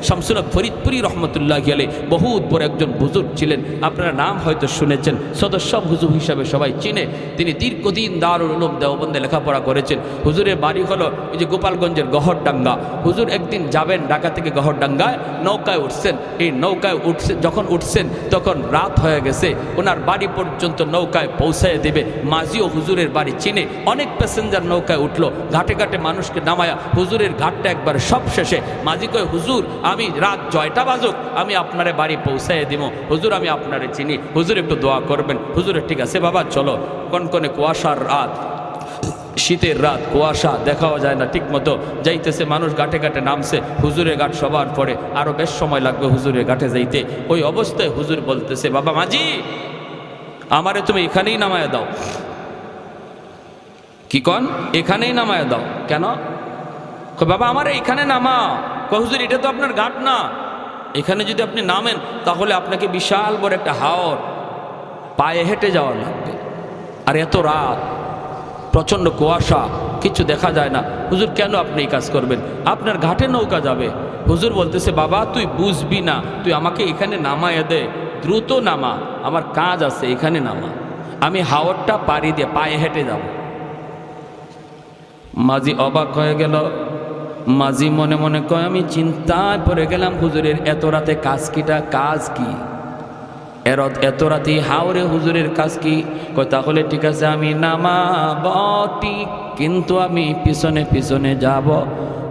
শামসুল হক ফরিদপুরি রহমতুল্লাহি আলাইহি বহুত বড় একজন বুজুর্গ ছিলেন, আপনারা নাম হয়তো শুনেছেন, সদস্য হুজুর হিসাবে সবাই চিনে। তিনি দীর্ঘদিন দারুল উলুম দেওবন্দে লেখাপড়া করেছেন। হুজুরের বাড়ি হলো এই যে গোপালগঞ্জের গহরডাঙ্গা। হুজুর একদিন যাবেন ঢাকা থেকে গহরডাঙ্গায়, নৌকায় উঠছেন। এই নৌকায় যখন উঠছেন তখন রাত হয়ে গেছে, ওনার বাড়ি পর্যন্ত নৌকায় পৌঁছায় দেবে। মাঝিও হুজুরের বাড়ি চিনে, অনেক প্যাসেঞ্জার নৌকায় উঠলো, ঘাটে ঘাটে মানুষকে নামায়া হুজুরের ঘাটটা একবার সব শেষে মাঝি কয়, হুজুর আমি রাত 6টা বাজুক আমি আপনারে বাড়ি পৌঁছায় দিব, হুজুর আমি আপনারে চিনি, হুজুর একটু দোয়া করবেন। হুজুরের ঠিক আছে বাবা চলো। কনকনে কুয়াশার রাত, শীতের রাত, কুয়াশা, দেখাও যায় না ঠিক মতো, যাইতেছে মানুষ ঘাটে ঘাটে নামছে। হুজুরের ঘাট সবার পরে, আরও বেশ সময় লাগবে হুজুরের ঘাটে যাইতে। ওই অবস্থায় হুজুর বলতেছে, বাবা মাঝি আমারে তুমি এখানেই নামায় দাও। কি কন? এখানেই নামায় দাও। কেন? বাবা আমার এখানে নামাও। হুজুর এটা তো আপনার ঘাট না, এখানে যদি আপনি নামেন তাহলে আপনাকে বিশাল বড় একটা হাওর পায়ে হেঁটে যাওয়া লাগবে, আর এত রাত, প্রচণ্ড কুয়াশা, কিছু দেখা যায় না। হুজুর কেন আপনি এই কাজ করবেন? আপনার ঘাটে নৌকা যাবে। হুজুর বলতেছে, বাবা তুই বুঝবি না, তুই আমাকে এখানে নামায় দে, দ্রুত নামা, আমার কাজ আছে, এখানে নামা, আমি হাওরটা পাড়ি দিয়ে পায়ে হেঁটে যাব। মাঝি অবাক হয়ে গেল। মাঝি মনে মনে কয়, আমি চিন্তায় পড়ে গেলাম, হুজুরের এত রাতে কাজ কি? এত রাতে হাওরে হুজুরের কাজ কি? কয় তাহলে ঠিক আছে আমি নামাব ঠিক, কিন্তু আমি পিছনে পিছনে যাব।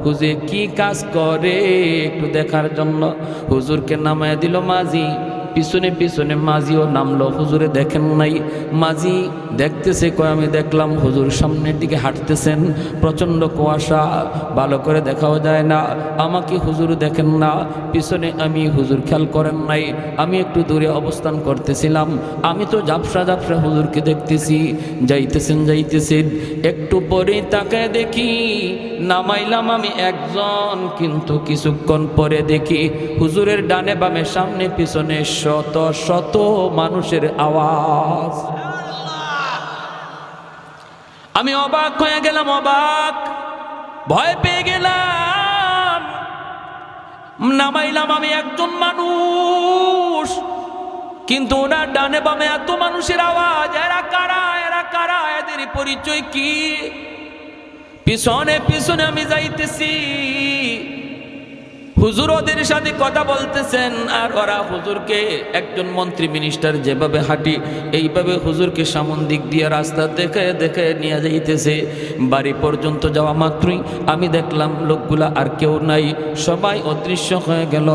হুজুর কি কাজ করে একটু দেখার জন্য হুজুরকে নামায় দিল মাঝি। পিছনে পিছনে মাঝিও নামলো। হুজুরে দেখেন নাই, মাঝি দেখতেছে, কয় আমি দেখলাম হুজুর সামনের দিকে হাঁটতেছেন, প্রচণ্ড কুয়াশা, ভালো করে দেখাও যায় না, আমাকে হুজুর দেখেন না, পিছনে আমি হুজুর খেয়াল করেন নাই, আমি একটু দূরে অবস্থান করতেছিলাম, আমি তো ঝাপসা ঝাপসা হুজুরকে দেখতেছি, যাইতেছেন, একটু পরে তাকায় দেখি নামাইলাম আমি একজন, কিন্তু কিছুক্ষণ পরে দেখি হুজুরের ডানে বামে সামনে পিছনে শত শত মানুষের আওয়াজ। আমি অবাক হয়ে গেলাম, অবাক, ভয় পেয়ে গেলাম। নামাইলাম আমি একজন মানুষ, কিন্তু ওনার ডানে বামে এত মানুষের আওয়াজ, এরা কারা, এদের পরিচয় কি? পিছনে পিছনে আমি যাইতেছি, হুজুর ওদের সাথে কথা বলতেছেন, আর ওরা হুজুরকে, একজন মন্ত্রী মিনিস্টার যেভাবে হাঁটি এইভাবে হুজুরকে সামন দিক দিয়ে রাস্তা দেখে দেখে নিয়ে যাইতেছে। বাড়ি পর্যন্ত যাওয়া মাত্রই আমি দেখলাম লোকগুলা আর কেউ নাই, সবাই অদৃশ্য হয়ে গেল।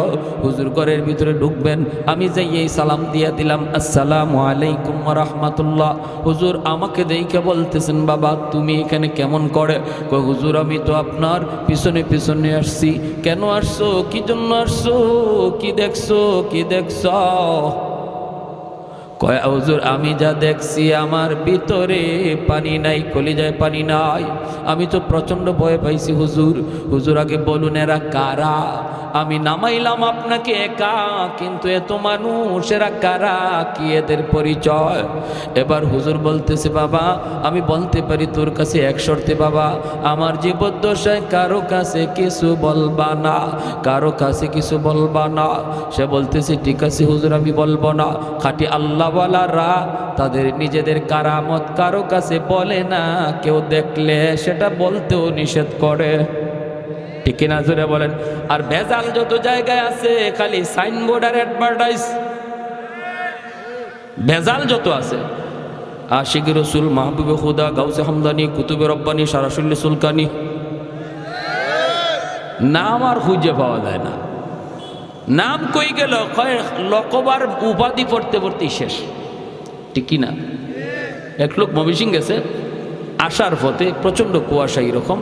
হুজুর ঘরের ভিতরে ঢুকবেন, আমি যাই এই সালাম দিয়ে দিলাম, আসসালামু আলাইকুম ওয়া রাহমাতুল্লাহ। হুজুর আমাকে দেখে বলতেছেন, বাবা তুমি এখানে কেমন করে? কই হুজুর আমি তো আপনার পিছনে পিছনে আসছি। কেন আসছো? কি জন্য আসছো? কি দেখছো? কয় হুজুর আমি যা দেখছি আমার ভিতরে পানি নাই, কলিজায় পানি নাই, আমি তো প্রচন্ড ভয় পাইছি হুজুর। হুজুর আগে বলুন এরা কারা? আমি নামাইলাম আপনাকে একা, কিন্তু এত মানুষ, এরা কারা, কি এদের পরিচয়? এবার হুজুর বলতেছে, বাবা আমি বলতে পারি তোর কাছে এক শর্তে, বাবা আমার জীবদ্দশায় কারো কাছে কিছু বলবা না, কারো কাছে কিছু বলবা না। সে বলতেছে ঠিক আছে হুজুর আমি বলবো না। খাঁটি আল্লাহওয়ালারা তাদের নিজেদের কারামত কারো কাছে বলে না, কেউ দেখলে সেটা বলতেও নিষেধ করে, ঠিক কিনা জোরে বলেন? আর ভেজাল যত জায়গায় আছে খালি সাইনবোর্ড আর অ্যাডভার্টাইজ, ভেজাল যত আছে, আশিক রসুল, মাহবুবে খুদা, গাউসে হামদানি, কুতুবে রব্বানি, সারাসুল্লি সুলকানি, নাম আর খুঁজে পাওয়া যায় না। নাম কই গেল? লকবার উপাধি পড়তে পড়তেই শেষ, ঠিক কিনা? এক লোক ময়মনসিংহ গেছে, আসার পথে প্রচন্ড কুয়াশা, এরকম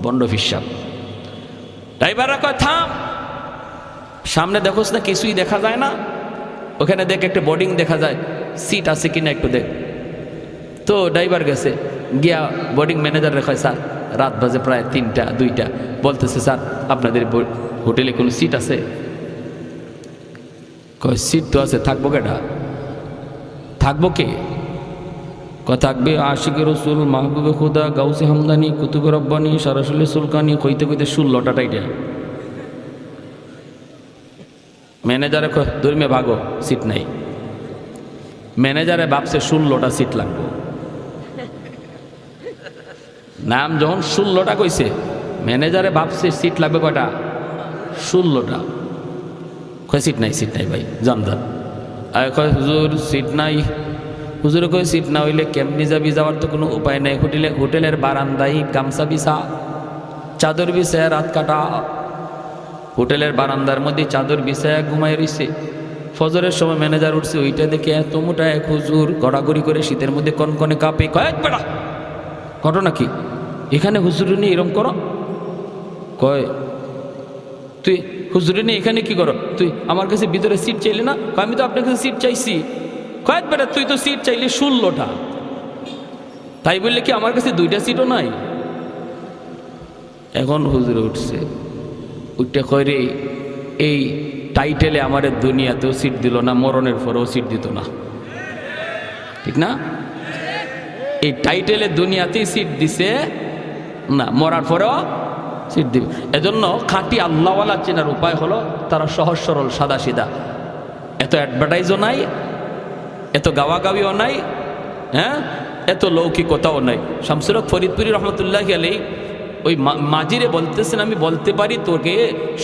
বন্ড ফিসাব। ড্রাইভাররা কয় থাম, সামনে দেখোস না কিছুই দেখা যায় না? ওখানে দেখ একটা বোর্ডিং দেখা যায়, সিট আছে কিনা একটু দেখ। তো ড্রাইভার গেছে, গিয়া বোর্ডিং ম্যানেজার রেখে, স্যার রাত বাজে প্রায় 3টা 2টা, বলতেছে স্যার আপনাদের হোটেলে কোনো সিট আছে? কয় সিট তো আছে, থাকবো কেটা? থাকবো কে? থাকবে আশিকে রসুল, মাহবুবে খুদা, গাউসে হামদানি, কুতুবে রব্বানি, সারাসুল্লি সুলকানি, কইতে কইতে 16টা টাইটা। ম্যানেজারে ধর্মে ভাগো, সিট নাই। ম্যানেজারে ভাবছে 16টা সিট লাগবে। নাম যখন 16টা কইছে, ম্যানেজারে ভাবছে সিট লাগবে কয়টা? 16টা। কয় সিট নাই, সিট নাই ভাই, যান যান। আর কয় হুজুর সিট নাই। হুজুরে কয় সিট না হইলে কেমনি যাবি? যাওয়ার তো কোনো উপায় নাই। হোটেলের বারান্দায় গামছা বিছা, চাদর বিছায় রাত কাটা। হোটেলের বারান্দার মধ্যে চাদর বিছায় ঘুমায় রইছে। ফজরের সময় ম্যানেজার উঠছে, ওইটা দেখে এত মোটা এক হুজুর গড়াগড়ি করে শীতের মধ্যে কনকনে কাঁপে। কয়েক বেড়া ঘটনা কি? এখানে হুজুরে নিয়ে এরম করো? কয় তুই হুজুরে নিয়ে এখানে কি করো? তুই আমার কাছে ভিতরে সিট চাইলি না? আমি তো আপনার কাছে সিট চাইছি। কয়েক বেটা তুই তো সিট চাইলি 16টা, তাই বললে কি আমার কাছে 2টা সিটও নাই? এখন হুজুরে উঠছে, উঠতে কয় রে, এই টাইটেলে আমার দুনিয়াতেও সিট দিল না, মরণের পরেও সিট দিত না, ঠিক না? এই টাইটেলে দুনিয়াতেই সিট দিছে না, মরার পরেও সিট দিবে। এজন্য খাঁটি আল্লাহওয়ালা চেনার উপায় হলো তারা সহজ সরল সাদা সিধা। এত অ্যাডভার্টাইজও নাই, এত গাওয়াগাওয়িও নাই, হ্যাঁ, এত লৌকিকতাও নাই। শামসুল হক ফরিদপুরি রহমতুল্লাহ আলাইহি ওই মাজিরে বলতেছেন, আমি বলতে পারি তোকে,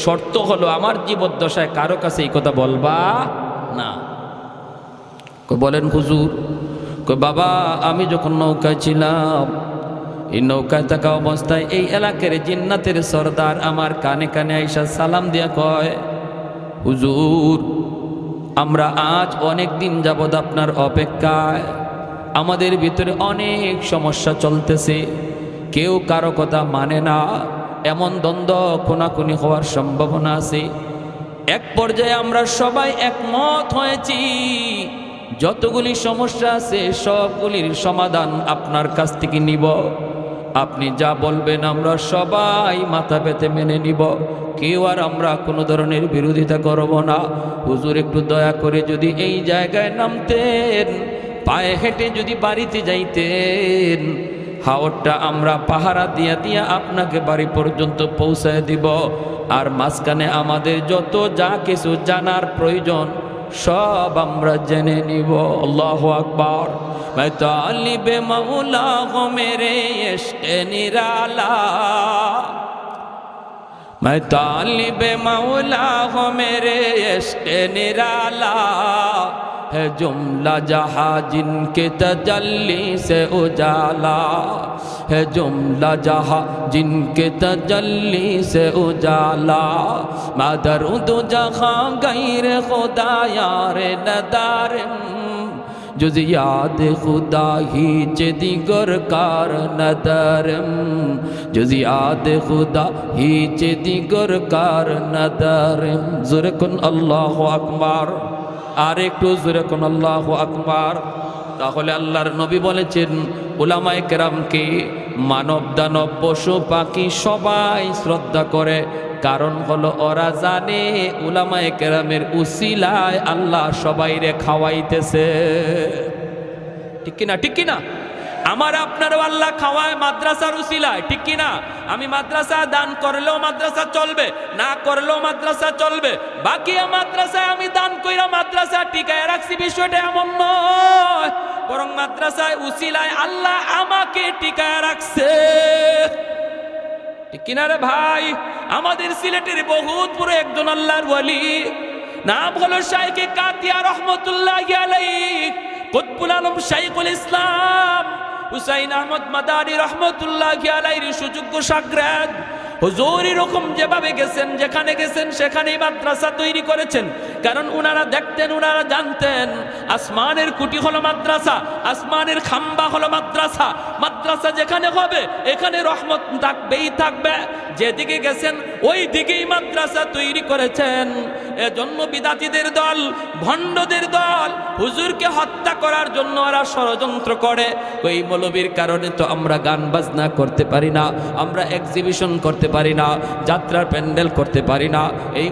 শর্ত হলো আমার জীবদ্দশায় কারো কাছে এই কথা বলবা না। বলেন হুজুর? বাবা আমি যখন নৌকায় ছিলাম, এই নৌকায় থাকা অবস্থায় এই এলাকার জিন্নাতের সর্দার আমার কানে কানে আইসা সালাম দিয়া কয়, হুজুর আমরা আজ অনেক দিন যাবৎ আপনার অপেক্ষায়, আমাদের ভিতরে অনেক সমস্যা চলতেছে, কেউ কারো কথা মানে না, এমন দ্বন্দ্ব খুনাখুনি হওয়ার সম্ভাবনা আছে। এক পর্যায়ে আমরা সবাই একমত হয়েছি, যতগুলি সমস্যা আছে সবগুলির সমাধান আপনার কাছ থেকে নিব। আপনি যা বলবেন আমরা সবাই মাথা পেতে মেনে নিব, কেউ আর আমরা কোনো ধরনের বিরোধিতা করব না। হুজুর একটু দয়া করে যদি এই জায়গায় নামতেন, পায়ে হেঁটে যদি বাড়িতে যাইতেন, হাওরটা আমরা পাহারা দিয়া দিয়া আপনাকে বাড়ি পর্যন্ত পৌঁছায় দিব, আর মাঝখানে আমাদের যত যা কিছু জানার প্রয়োজন সব আমরা জেনে নিব। আল্লাহু আকবার। मैं तालिब मौला हो मेरे इश्क़ निराला, मैं तालिब मौला हो मेरे इश्क़ निराला, है जुमला जहाँ जिनके तजल्ली से उजाला, है जुमला जहाँ जिनके तजल्ली से उजाला, मैं दरूद जहाँ गैर खुदा यार नदारम, जुज़ याद खुदा ही दिगर कार नदरम, जुज़ याद खुदा ही दिगर कार नदरम। ज़ोरे कुन अल्लाहु अकबर। আর একটু জোরে কোন আল্লাহু আকবার। তাহলে আল্লাহর নবী বলেছেন, উলামায়ে কেরামকে মানব দানব পশু পাখি সবাই শ্রদ্ধা করে, কারণ হলো ওরা জানে উলামায়ে কেরামের উসিলায় আল্লাহ সবাইরে খাওয়াইতেছে। ঠিক কিনা? ঠিক কিনা? আমার আপনারও আল্লাহ খাওয়ায় মাদ্রাসার উসিলায়, ঠিক কিনা? আমি মাদ্রাসা দান করলেও মাদ্রাসা চলবে, না করলেও মাদ্রাসা চলবে, বাকি মাদ্রাসায় আমি দান কইরা মাদ্রাসা টিকায় রাখছি, বিষয়টা এমন নয়, বরং মাদ্রাসায় উসিলায় আল্লাহ আমাকে টিকায় রাখছে। ঠিক কিনা রে ভাই? আমাদের সিলেটের বহুত পুরো একজন আল্লাহর ওয়ালি, নাম হলো শাইখে কাতিয়া রহমতুল্লাহি আলাইহি, কুতবুল আলম শাইখুল ইসলাম হুসাইন আহমদ মাদানী রহমতুল্লাহি আলাইহির সুযোগ্য শাগরেদ। হুজুর এরকম যেভাবে গেছেন, যেখানে গেছেন সেখানেই মাদ্রাসা তৈরি করেছেন, কারণ উনারা দেখতেন, উনারা জানতেন আসমানের কুটি হলো মাদ্রাসা, আসমানের খাম্বা হলো মাদ্রাসা, মাদ্রাসা যেখানে হবে এখানে রহমত থাকবেই থাকবে। যেদিকে গেছেন ওই দিকেই মাদ্রাসা তৈরি করেছেন। এজন্য বিদাতীদের দল, ভণ্ডদের দল হুজুরকে হত্যা করার জন্য ওরা ষড়যন্ত্র করে। ওই মৌলবীর কারণে তো আমরা গান বাজনা করতে পারি না, আমরা এক্সিবিশন করতে পারি না, যাত্রার প্যান্ডেল করতে পারি না। এই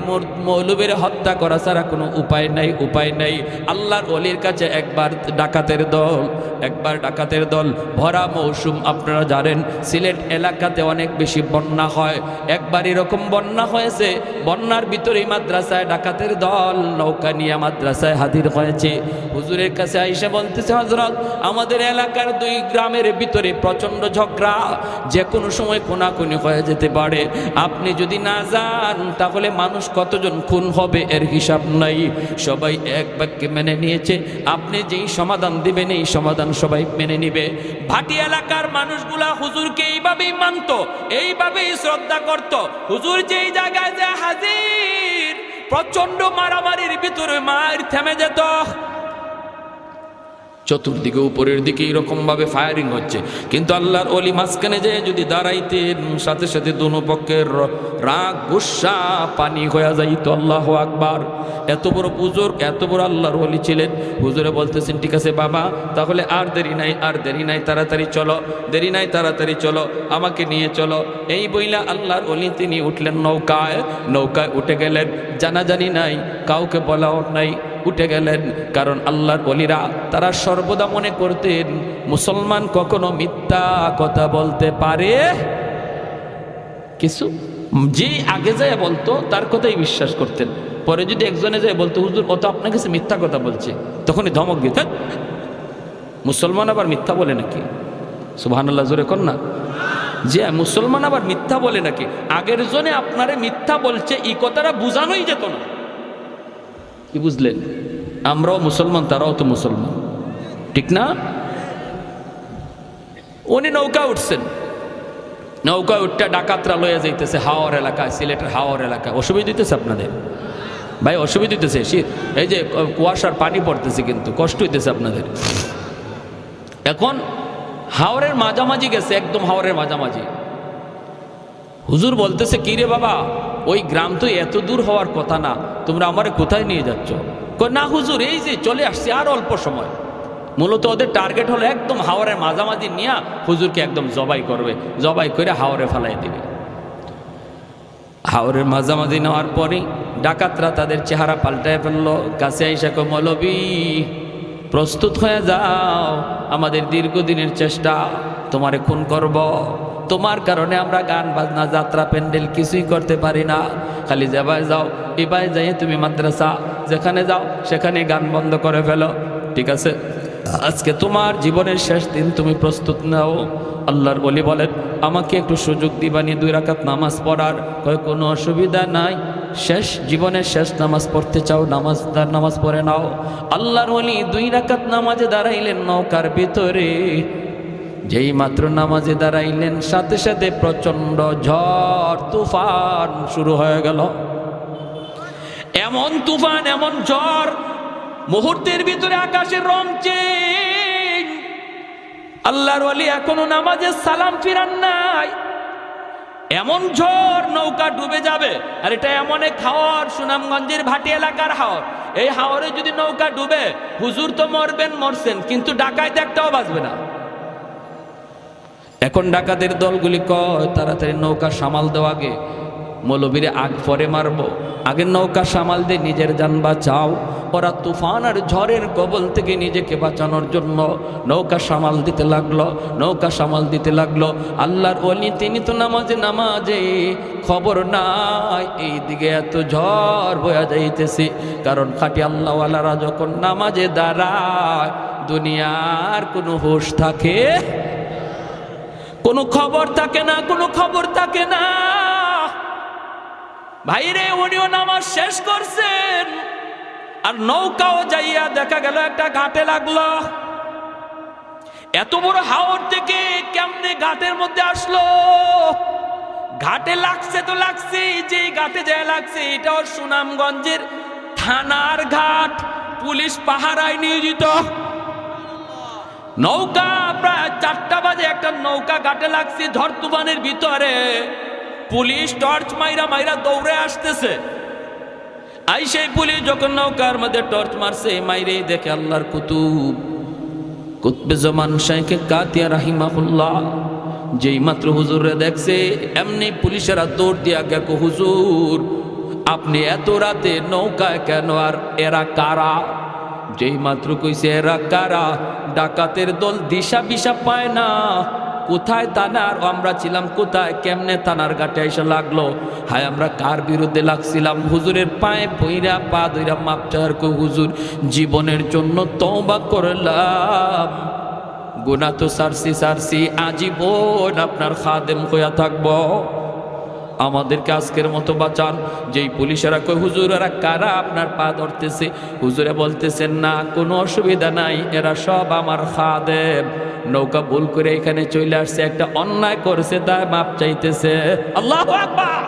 মৌলবীর হত্যা করা ছাড়া কোনো উপায় নাই, উপায় নাই। আল্লাহর ওলির কাছে একবার ডাকাতের দল ভরা মৌসুম, আপনারা জানেন সিলেট এলাকাতে অনেক বেশি বন্যা হয়। একবার এরকম এরকম বন্যা হয়েছে, বন্যার ভিতরে মাদ্রাসায় ডাকাতের দল নৌকা নিয়ে মাদ্রাসায় হাজির হয়েছে। হুজুরের কাছে আইসা বলতেছে, হযরত আমাদের এলাকার 2 গ্রামের ভিতরে প্রচণ্ড ঝগড়া, যে কোনো সময় কোনাকুনি হয়ে যেতে পারে, আপনি যদি না যান তাহলে মানুষ কতজন খুন হবে এর হিসাব নাই। সবাই এক বাক্যে মেনে নিয়েছে, আপনি যেই সমাধান দিবেন এই সমাধান সবাই মেনে নিবে। ভাটি এলাকার মানুষগুলা হুজুরকে এইভাবেই মানত, এইভাবেই শ্রদ্ধা করত। হুজুর যেই জায়গায় যে হাজির, প্রচন্ড মারামারির ভিতরে মার থেমে যেত। চতুর্দিকে উপরের দিকে এরকম ভাবে ফায়ারিং হচ্ছে, কিন্তু আল্লাহর ওলি মাঝখানে যে যদি দাঁড়াইতেন, সাথে সাথে দোনো পক্ষের রাগ গুসা পানি হয়ে যাইত। আল্লাহু আকবার। এত বড় বুজুর্গ, এত বড় আল্লাহর ওলি ছিলেন। হুজুরে বলতেছেন, ঠিক আছে বাবা, তাহলে আর দেরি নাই, আর দেরি নাই, তাড়াতাড়ি চলো, দেরি নাই, তাড়াতাড়ি চলো, আমাকে নিয়ে চলো। এই বইলা আল্লাহর ওলি তিনি উঠলেন নৌকায়, নৌকায় উঠে গেলেন। জানাজানি নাই, কাউকে বলাও নাই, উঠে গেলেন। কারণ আল্লাহর ওলিরা তারা সর্বদা মনে করতেন মুসলমান কখনো মিথ্যা কথা বলতে পারে কিছু, যে আগে যায় বলতো তার কথাই বিশ্বাস করতেন। পরে যদি একজনে যায় বলতো, হুজুর ও তো আপনার কাছে মিথ্যা কথা বলছে, তখনই ধমক দিত, মুসলমান আবার মিথ্যা বলে নাকি? সুবহানাল্লাহ, জোরে কর না। যে মুসলমান আবার মিথ্যা বলে নাকি? আগের জনে আপনারে মিথ্যা বলছে এই কথাটা বুঝানোই যেত না। কি বুঝলেন? আমরাও মুসলমান, তারাও তো মুসলমান, ঠিক না? উনি নৌকা উঠছেন, নৌকা উঠটা ডাকাতরা লয়ে যাইতেছে হাওর এলাকায়, সিলেটের হাওর এলাকায়। অসুবিধা দিতেছে আপনাদের ভাই? অসুবিধা দিতেছে? এই যে কুয়াশার পানি পড়তেছে, কিন্তু কষ্ট হইতেছে আপনাদের। এখন হাওরের মাঝামাঝি গেছে, একদম হাওরের মাঝামাঝি। হুজুর বলতেছে, কি রে বাবা, ওই গ্রাম তো এত দূর হওয়ার কথা না, তোমরা আমারে কোথায় নিয়ে যাচ্ছ? না হুজুর, এই যে চলে আসছি, আর অল্প সময়। মূলত ওদের টার্গেট হলো একদম হাওরের মাঝামাঝি নিয়ে হুজুরকে একদম জবাই করবে, জবাই করে হাওরে ফেলাই দিবে। হাওরের মাঝামাঝি নেওয়ার পরই ডাকাতরা তাদের চেহারা পাল্টায় ফেললো। কাছে আইসা কয়, মৌলবী প্রস্তুত হয়ে যাও, আমাদের দীর্ঘদিনের চেষ্টা, তোমারে খুন করব। তোমার কারণে আমরা গান বাজনা যাত্রা প্যান্ডেল কিছুই করতে পারি না। খালি যাবায় যাও, এবারে যাই তুমি মাদ্রাসা, যেখানে যাও সেখানে গান বন্ধ করে ফেলো, ঠিক আছে? আজকে তোমার জীবনের শেষ দিন, তুমি প্রস্তুত নাও। আল্লাহর ওলি বলেন, আমাকে একটু সুযোগ দিবানি 2 রাকাত নামাজ পড়ার? কয়, কোনো অসুবিধা নাই, শেষ জীবনের শেষ নামাজ পড়তে চাও, নামাজ পড়ে নাও। আল্লাহর ওলি 2 রাকাত নামাজে দাঁড়াইলেন নৌকার ভিতরে। যেই মাত্র নামাজে দাঁড়াইলেন, সাথে সাথে প্রচন্ড ঝড় তুফান শুরু হয়ে গেল। এমন তুফান, এমন ঝড়, মুহূর্তের ভিতরে আকাশের রং চেঞ্জ। আল্লাহর ওলি এখনো নামাজে সালাম ফিরান নাই। এমন ঝড়, নৌকা ডুবে যাবে। আর এটা এমন এক হাওর, সুনামগঞ্জের ভাটি এলাকার হাওর। এই হাওরে যদি নৌকা ডুবে, হুজুর তো মরবেন, মরছেন, কিন্তু ডাকাইতে একটাও বাঁচবে না। এখন ডাকাতের দলগুলি কয়, তাড়াতাড়ি নৌকা সামাল দেওয়া, আগে মৌলবীরে আগ পরে মারবো, আগে নৌকা সামাল দিয়ে নিজের জান বাঁচাও। ওরা তুফান আর ঝড়ের কবল থেকে নিজেকে বাঁচানোর জন্য নৌকা সামাল দিতে লাগলো, নৌকা সামাল দিতে লাগলো। আল্লাহর ওলি তিনি তো নামাজে নামাজে, খবর নাই এইদিকে এত ঝড় বয়া যাইতেছে। কারণ খাঁটি আল্লাহওয়ালারা যখন নামাজে দাঁড়ায়, দুনিয়ার কোনো হুঁশ থাকে, কোনো খবর থাকে না, কোনো খবর থাকে না। ভাইরে, উনিও নামাজ শেষ করছেন, আর নৌকাও যাইয়া দেখা গেল একটা ঘাটে লাগলো। এত বড় হাওর থেকে কেমনে ঘাটের মধ্যে আসলো? ঘাটে লাগছে তো লাগছে, যে ঘাটে যায় লাগছে এটাও সুনামগঞ্জের থানার ঘাট, পুলিশ পাহারায় নিয়োজিত। নৌকা প্রায় 4টা বাজে একটা নৌকা ঘাটে লাগছে ঝড় তুফানের ভিতরে। পুলিশ টর্চ মাইরা মাইরা দৌড়ে আসতেছে। আই সেই পুলিশ যখন নৌকার মধ্যে টর্চ মারছে, মাইরে দেখে আল্লাহর কুতবে জামান শাইখে কাতিয়া রাহিমাহুল্লাহ। যেই মাত্র হুজুরে দেখছে, এমনি পুলিশেরা দৌড় দিয়া গেল, হুজুর আপনি এত রাতে নৌকায় কেন, আর এরা কারা? যেই মাত্র কইছে এরা কারা, ডাকাতের দল দিশা বিশা পায় না, কোথায় থানার, আমরা ছিলাম কোথায়, কেমনে থানার ঘাটে এসে লাগলো, হায় আমরা কার বিরুদ্ধে লাগছিলাম। হুজুরের পায়ে পইরা পা ধইরা মাপ চাওয়ার কই হুজুর জীবনের জন্য তওবা করলাম, গুনাহ তো সারছি আজীবন আপনার খাদেম হইয়া থাকবো। আমাদেরকে আজকের মতো বাঁচান। যেই পুলিশেরা কই হুজুর এরা কারা আপনার পা ধরতেছে, হুজুরে বলতেছেন না কোনো অসুবিধা নাই, এরা সব আমার খাদেম, নৌকা ভুল করে এখানে চলে আসছে, একটা অন্যায় করেছে তাই মাপ চাইতেছে। আল্লাহু আকবার।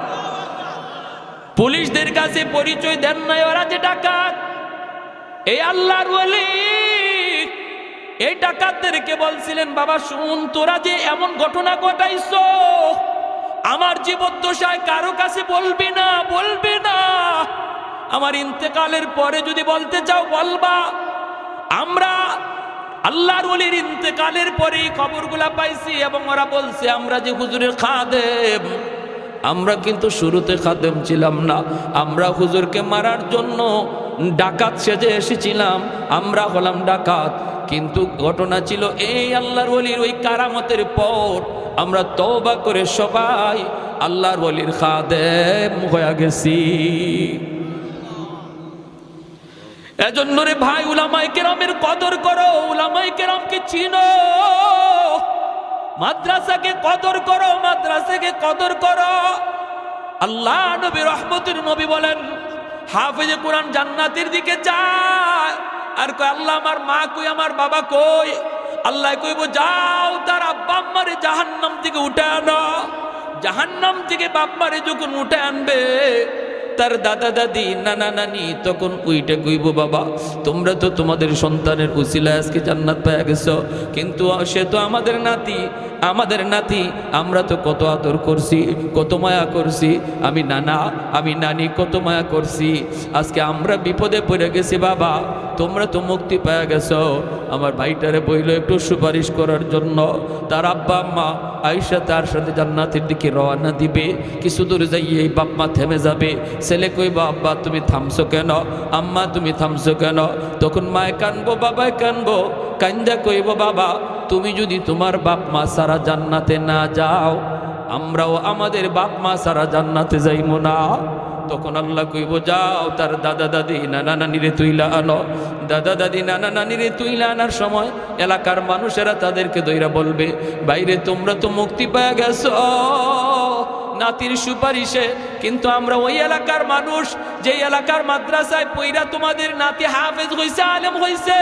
পুলিশদের কাছে পরিচয় দেন নাই ওরা যে ডাকাত। এই আল্লাহর ওয়ালি এই ডাকাতদেরকে বলছিলেন বাবা শুন, তোরা যে এমন ঘটনা ঘটাইছো আমার জীবদ্দশায় কারো কাছে বলবি না, আমার ইন্তেকালের পরে যদি বলতে চাও বলবা। আমরা আল্লাহর ওলির ইন্তেকালের পরে খবরগুলা পাইছি এবং ওরা বলছে আমরা যে হুজুরের খাদেম, আমরা কিন্তু শুরুতে খাদেম ছিলাম না, আমরা হুজুরকে মারার জন্য ডাকাত সেজে এসেছিলাম, আমরা হলাম ডাকাত। কিন্তু ঘটনা ছিল এই আল্লাহর ওলির ওই কারামতের পর আমরা তওবা করে সবাই আল্লাহর ওলির খাদেম হয়ে গেছি। এজন্য রে ভাই উলামায়ে কেরামের কদর করো, উলামায়ে কেরামকে চিনো, মাদ্রাসাকে কদর করো, মাদ্রাসাকে কদর করো। আল্লাহ নবী রহমতের নবী বলেন হাফেজে কোরআন জান্নাতের দিকে যায় আর কয় আল্লাহ আমার মা কই, আমার বাবা কই? আল্লাহ কইব যাও তার আব্বা আম্মারে জাহান্নাম থেকে উঠে আনো। জাহান্নাম থেকে বাপ মারে যখন উঠে আনবে তার দাদা দাদি নানা নানি তখন উইটে কইব বাবা তোমরা তো তোমাদের সন্তানের উসিলায় আজকে জান্নাত পেয়ে গেছো, কিন্তু সে তো আমাদের নাতি, আমরা তো কত আদর করছি, কত মায়া করছি, আমি নানা আমি নানি কত মায়া করছি, আজকে আমরা বিপদে পড়ে গেছি বাবা, তোমরা তো মুক্তি পেয়ে গেছো। আমার ভাইটারে বইল একটু সুপারিশ করার জন্য। তার আব্বা আম্মা আয়েশা তার সাথে জান্নাতের দিকে রওনা দিবে, কিছু দূর যাইয়ে বাপ মা থেমে যাবে। ছেলে কইবা আব্বা তুমি থামছো কেন, আম্মা তুমি থামছো কেন? তখন মায় কানবো বাবায় কানবো, কান্দা কইব বাবা তুমি যদি তোমার বাপ মা সারা জান্নাতে না যাও আমরাও আমাদের বাপ মা সারা জান্নাতে যাইব না। তখন আল্লাহ কইব যাও তার দাদা দাদি নানা নানিরে তুইলা আনো। দাদা দাদি নানা নানিরে তুইলা আনার সময় এলাকার মানুষেরা তাদেরকে দইরা বলবে বাইরে তোমরা তো মুক্তি পেয়ে গেছো নাতির সুপারিশে, কিন্তু আমরা ওই এলাকার মানুষ যে এলাকার মাদ্রাসায় পইরা তোমাদের নাতি হাফেজ হইছে আলেম হইছে,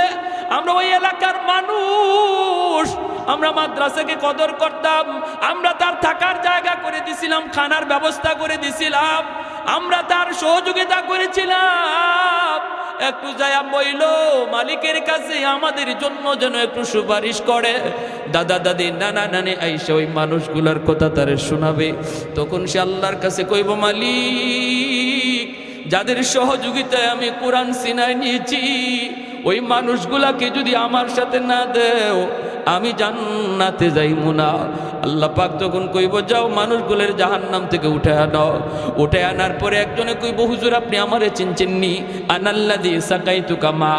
আমরা ওই এলাকার মানুষ, আমরা মাদ্রাসাকে কদর করতাম, আমরা তার থাকার জায়গা করে দিছিলাম, খানার ব্যবস্থা করে দিছিলাম, আমরা তার সহযোগিতা করেছিলাম। একটু যায়া বইল মালিকের কাছে আমাদের জন্য যেন একটু সুপারিশ করে। দাদা দাদি নানা নানি আইসা ওই মানুষগুলার কথা তারে শোনাবে। তখন সে আল্লাহর কাছে কইব মালিক যাদের সহযোগিতায় আমি কোরআন সিনায় নিয়েছি ওই মানুষগুলাকে যদি আমার সাথে না দেও আমি জান্নাতে যাইমু না। আল্লাহ পাক তখন কইব যাও মানুষগুলোর জাহান্নাম থেকে উঠে আনো। উঠে আনার পরে একজনে কইব হুজুর আপনি আমারে চিনছেননি, আনাল্লাযী সাকাইতুকা মা,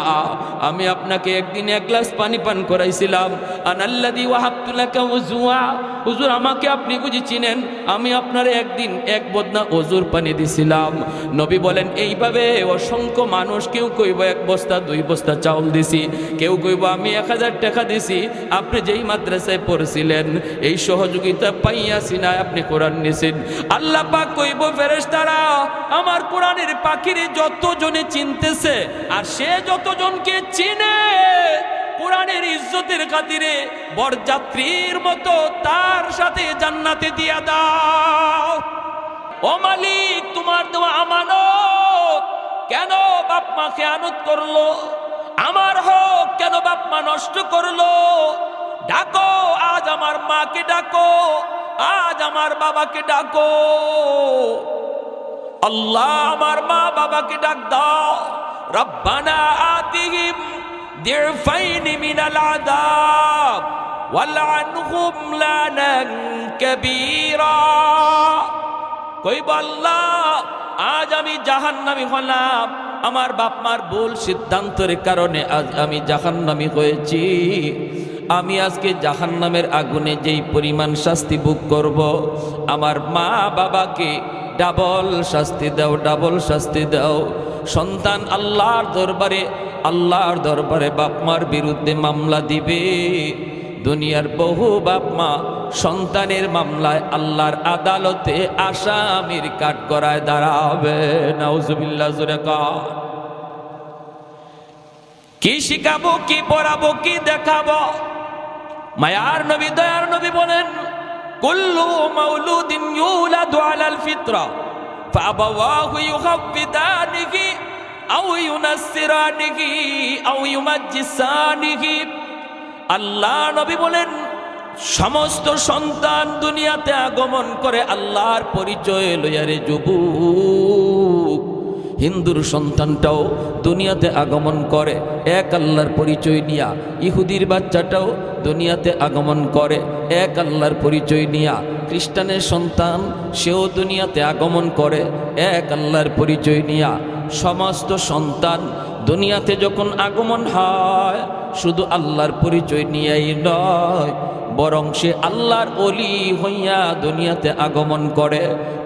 আমি আপনাকে একদিন এক গ্লাস পানি পান করাইছিলাম। আনাল্লাযী ওয়াহাবতু লাকা ওযুআ, হুজুর আমাকে আপনি বুঝি চিনেন, আমি আপনারে একদিন এক বদনা ওজুর পানি দিছিলাম। নবী বলেন এইভাবে অসংখ্য মানুষ, কেউ কইব এক বস্তা দুই বস্তা চাউল দিছি, কেউ কইব আমি 1000 টাকা দিছি, আপনি যেই মাদ্রাসায় পড়ছিলেন এই সহযোগিতা পাইয়াছি না আপনি কোরআন নিছেন। আল্লাহ পাক কইব ফেরেশতারা আমার কোরআনের পাখিরে যতজনে চিনতেছে আর সে যতজনকে চিনে কোরআনের ইজ্জতের খাতিরে বরযাত্রীর মতো তার সাথে জান্নাতে দিয়া দাও। ও মালিক তোমার দেওয়া আমানত কেন বাপ মা খেয়ানত করলো, আমার হোক কেন বাপ মা নষ্ট করলো, ডাকো আজ আমার মাকে ডাকো, আজ আমার বাবাকে ডাকো। আল্লাহ আমার মা বাবাকে ডাক দাও। রব্বানা আতিহিম দিরফাইনি মিনাল আযাব ওয়ালআনহুম লানান কাবীরা। কইব আল্লাহ আজ আমি জাহান্নামী হলাম, আমার বাপ মার ভুল সিদ্ধান্তের কারণে আজ আমি জাহান্নামী হয়েছি। আমি আজকে জাহান্নামের আগুনে যেই পরিমাণ শাস্তি ভোগ করব, আমার মা বাবাকে ডাবল শাস্তি দাও, ডাবল শাস্তি দাও। সন্তান আল্লাহর দরবারে বাপ মার বিরুদ্ধে মামলা দিবে। দুনিয়ার বহু বাপ মা সন্তানের মামলায় আল্লাহর আদালতে আসামির কাঠগড়ায় দাঁড়াবে। নাউজুবিল্লাহ, জোরে কর। কি শিখাবো, কি পড়াবো, কি দেখাবো? মায়ার নবী, দয়ার নবী বলেন, কুল্লু মাউলুদিন ইউলাদু আলাল ফিতরা ফাআবাওয়াহু ইউহাব্বিদানিহি আও ইউনাসসিরানিহি আও ইউমাজ্জিসানিহি। আল্লাহ নবী বলেন, সমস্ত সন্তান দুনিয়াতে আগমন করে আল্লাহর পরিচয় লইয়া রে যুবক। হিন্দুর সন্তানটাও দুনিয়াতে আগমন করে এক আল্লাহর পরিচয় নিয়া। ইহুদির বাচ্চাটাও দুনিয়াতে আগমন করে এক আল্লাহর পরিচয় নিয়া। খ্রিস্টানের সন্তান সেও দুনিয়াতে আগমন করে এক আল্লাহর পরিচয় নিয়া। সমস্ত সন্তান দুনিয়াতে যখন আগমন হয় শুধু আল্লাহর পরিচয় নিয়েই নয়, বরং সে আল্লাহর ওলি হইয়া দুনিয়াতে আগমন করে।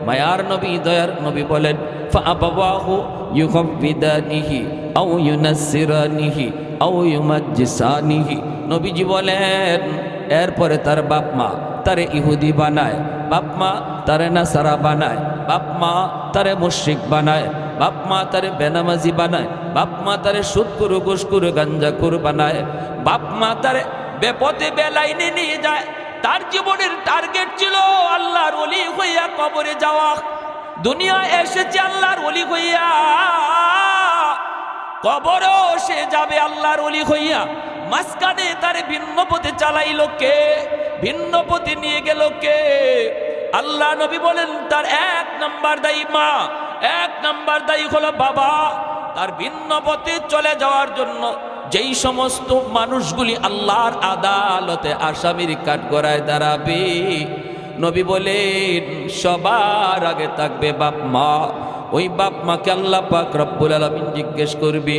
মায়ার নবী, দয়ার নবী বলেন, ফাআবাওয়াহু ইউহাব্বিদানিহি আও ইউনাসসিরানিহি আও ইউমাজ্জিসানিহি। নবীজি বলেন, এরপরে তার বাপ মা তারে ইহুদি বানায়, বাপ মা তারে নাসারা বানায়, বাপ মা তারে মুশরিক বানায়, বাপ মা তারে বেনামাজি বানায়, বাপ মা তারে সুদখোর, ঘুষখোর, গাঞ্জাখোর বানায়, বাপ মা তারে বেপথে বেলাইনে নিয়ে যায়। তার জীবনের টার্গেট ছিল আল্লাহর ওলি হইয়া কবরে যাওয়া। দুনিয়া এসেছে আল্লাহর ওলি হইয়া, কবরও সে যাবে আল্লাহর ওলি হইয়া। মাঝখানে তারে ভিন্ন পথে চালাইল কে? ভিন্ন পথে নিয়ে গেল কে? আল্লাহ নবী বলেন, তার এক নাম্বার দায়ী মা, এক নাম্বার দায়ী হলো বাবা। তার ভিন্ন পথে চলে যাওয়ার জন্য যেই সমস্ত মানুষগুলি আল্লাহর আদালতে আসামির কাঠগড়ায় দাঁড়াবে, নবী বলেন সবার আগে থাকবে বাপ মা। ওই বাপ মাকে আল্লাহ পাক রব্বুল আলামিন জিজ্ঞেস করবে,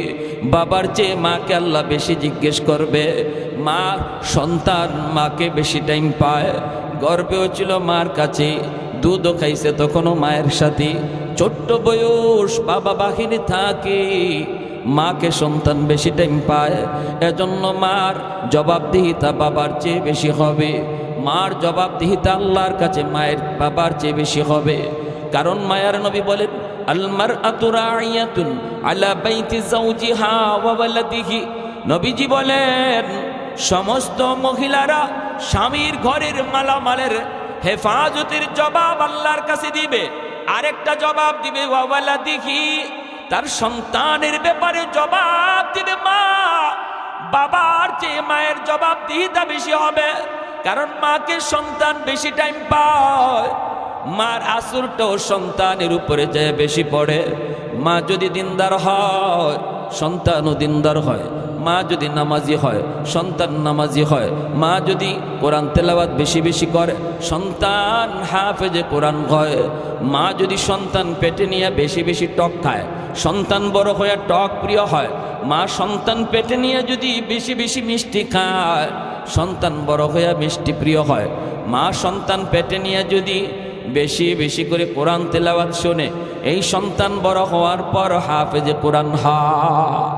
বাবার চেয়ে মাকে আল্লাহ বেশি জিজ্ঞেস করবে। মা সন্তান মাকে বেশি টাইম পায়, গর্বেও ছিল মার কাছে, দুধও খাইছে তখনও মায়ের সাথে। ছোট্ট বয়স বাবা বাহিনী থাকে, মাকে সন্তান বেশি টাইম পায়। এজন্য মার জবাবদিহিতা বাবার চেয়ে বেশি হবে, মার জবাবদিহিতা আল্লাহর কাছে মায়ের বাবার চেয়ে বেশি হবে। কারণ মায়ার নবী বলেন, আল মারআতু রাইয়াতুন আলা বাইতি যাওজিহা ওয়া ওয়ালাদিহি। নবীজি বলেন, সমস্ত মহিলারা স্বামীর ঘরের মালামালের হেফাজতের জবাব আল্লাহর কাছে দিবে। আরেকটা জবাব দিবে ওয়া ওয়ালাদিহি, তার সন্তানের ব্যাপারে জবাব দিবে মা। বাবার চেয়ে মায়ের জবাবদিহিতা বেশি হবে, কারণ মাকে সন্তান বেশি টাইম পায়। মার আসরটাও সন্তানের উপরে যায় বেশি পড়ে। মা যদি দিনদার হয় সন্তানও দিনদার হয়, মা যদি নামাজি হয় সন্তান নামাজি হয়, মা যদি কোরআন তেলাওয়াত বেশি বেশি করে সন্তান হাফেজে কোরআন হয়। মা যদি সন্তান পেটে নিয়ে বেশি বেশি টক খায়, সন্তান বড় হয়ে টক প্রিয় হয়। মা সন্তান পেটে নিয়ে যদি বেশি বেশি মিষ্টি খায়, সন্তান বড় হয়ে মিষ্টি প্রিয় হয়। মা সন্তান পেটে নিয়ে যদি বেশি বেশি করে কোরআন তেলাওয়াত শোনে, এই সন্তান বড় হওয়ার পর হাফেজে কোরআন হয়।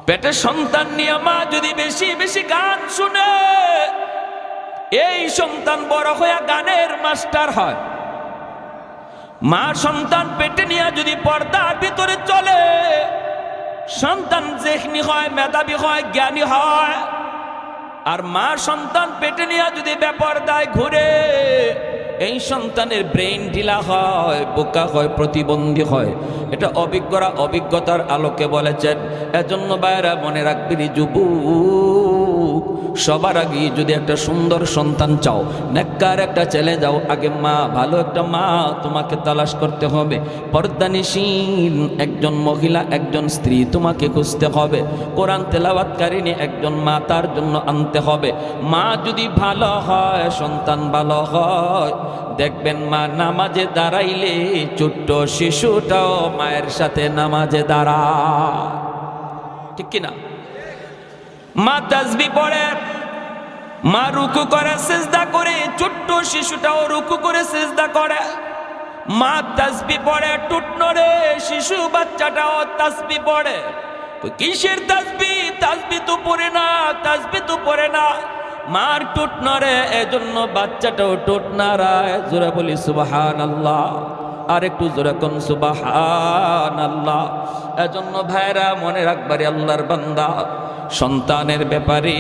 পেটে সন্তান নিয়ে মা যদি বেশি বেশি গান শুনে, এই সন্তান বড় হয়ে গানের মাস্টার হয়। মা সন্তান পেটে নিয়ে যদি পর্দার ভিতরে চলে, সন্তান যেখনি হয়, মেধাবী হয়, জ্ঞানী হয়। আর মা সন্তান পেটে নিয়ে যদি বেপরদায় ঘুরে, এই সন্তানের ব্রেইন ঢিলা হয়, বোকা হয়, প্রতিবন্ধী হয়। এটা অভিজ্ঞরা অভিজ্ঞতার আলোকে বলেছেন। এজন্য বাইরা মনে রাখবি যুবক, সবার আগে যদি একটা সুন্দর সন্তান চাও, নেককার একটা ছেলে যাও, আগে মা, ভালো একটা মা তোমাকে তালাশ করতে হবে। পর্দানিশীল একজন মহিলা, একজন স্ত্রী তোমাকে খুঁজতে হবে। কোরআন তেলাওয়াতকারিনী একজন মা তার জন্য আনতে হবে। মা যদি ভালো হয়, সন্তান ভালো হয়, দেখবেন মা নামাজে দাঁড়াইলে ছোট্ট শিশুটাও মায়ের সাথে নামাজে দাঁড়ায়। ঠিক কিনা? মা তাসবিহ পড়ে, মা রুকু করে সিজদা করে, ছোট্ট শিশুটাও রুকু করে সিজদা করে। মা তাসবিহ পড়ে, টুট নড়ে, শিশু বাচ্চাটাও তাসবিহ পড়ে। কিসের তাসবিহ? তাসবিহ তো পড়ে না, তাসবিহ তো পড়ে না। মার টুট নড়ে, এজন্য বাচ্চাটাও টুট নাড়ায়। জোরে বলি সুবহানাল্লাহ, আর একটু জোরে কোন সুবহানাল্লাহ। এজন্য ভাইরা মনে রাখবারে আল্লাহর বান্দা, সন্তানের ব্যাপারে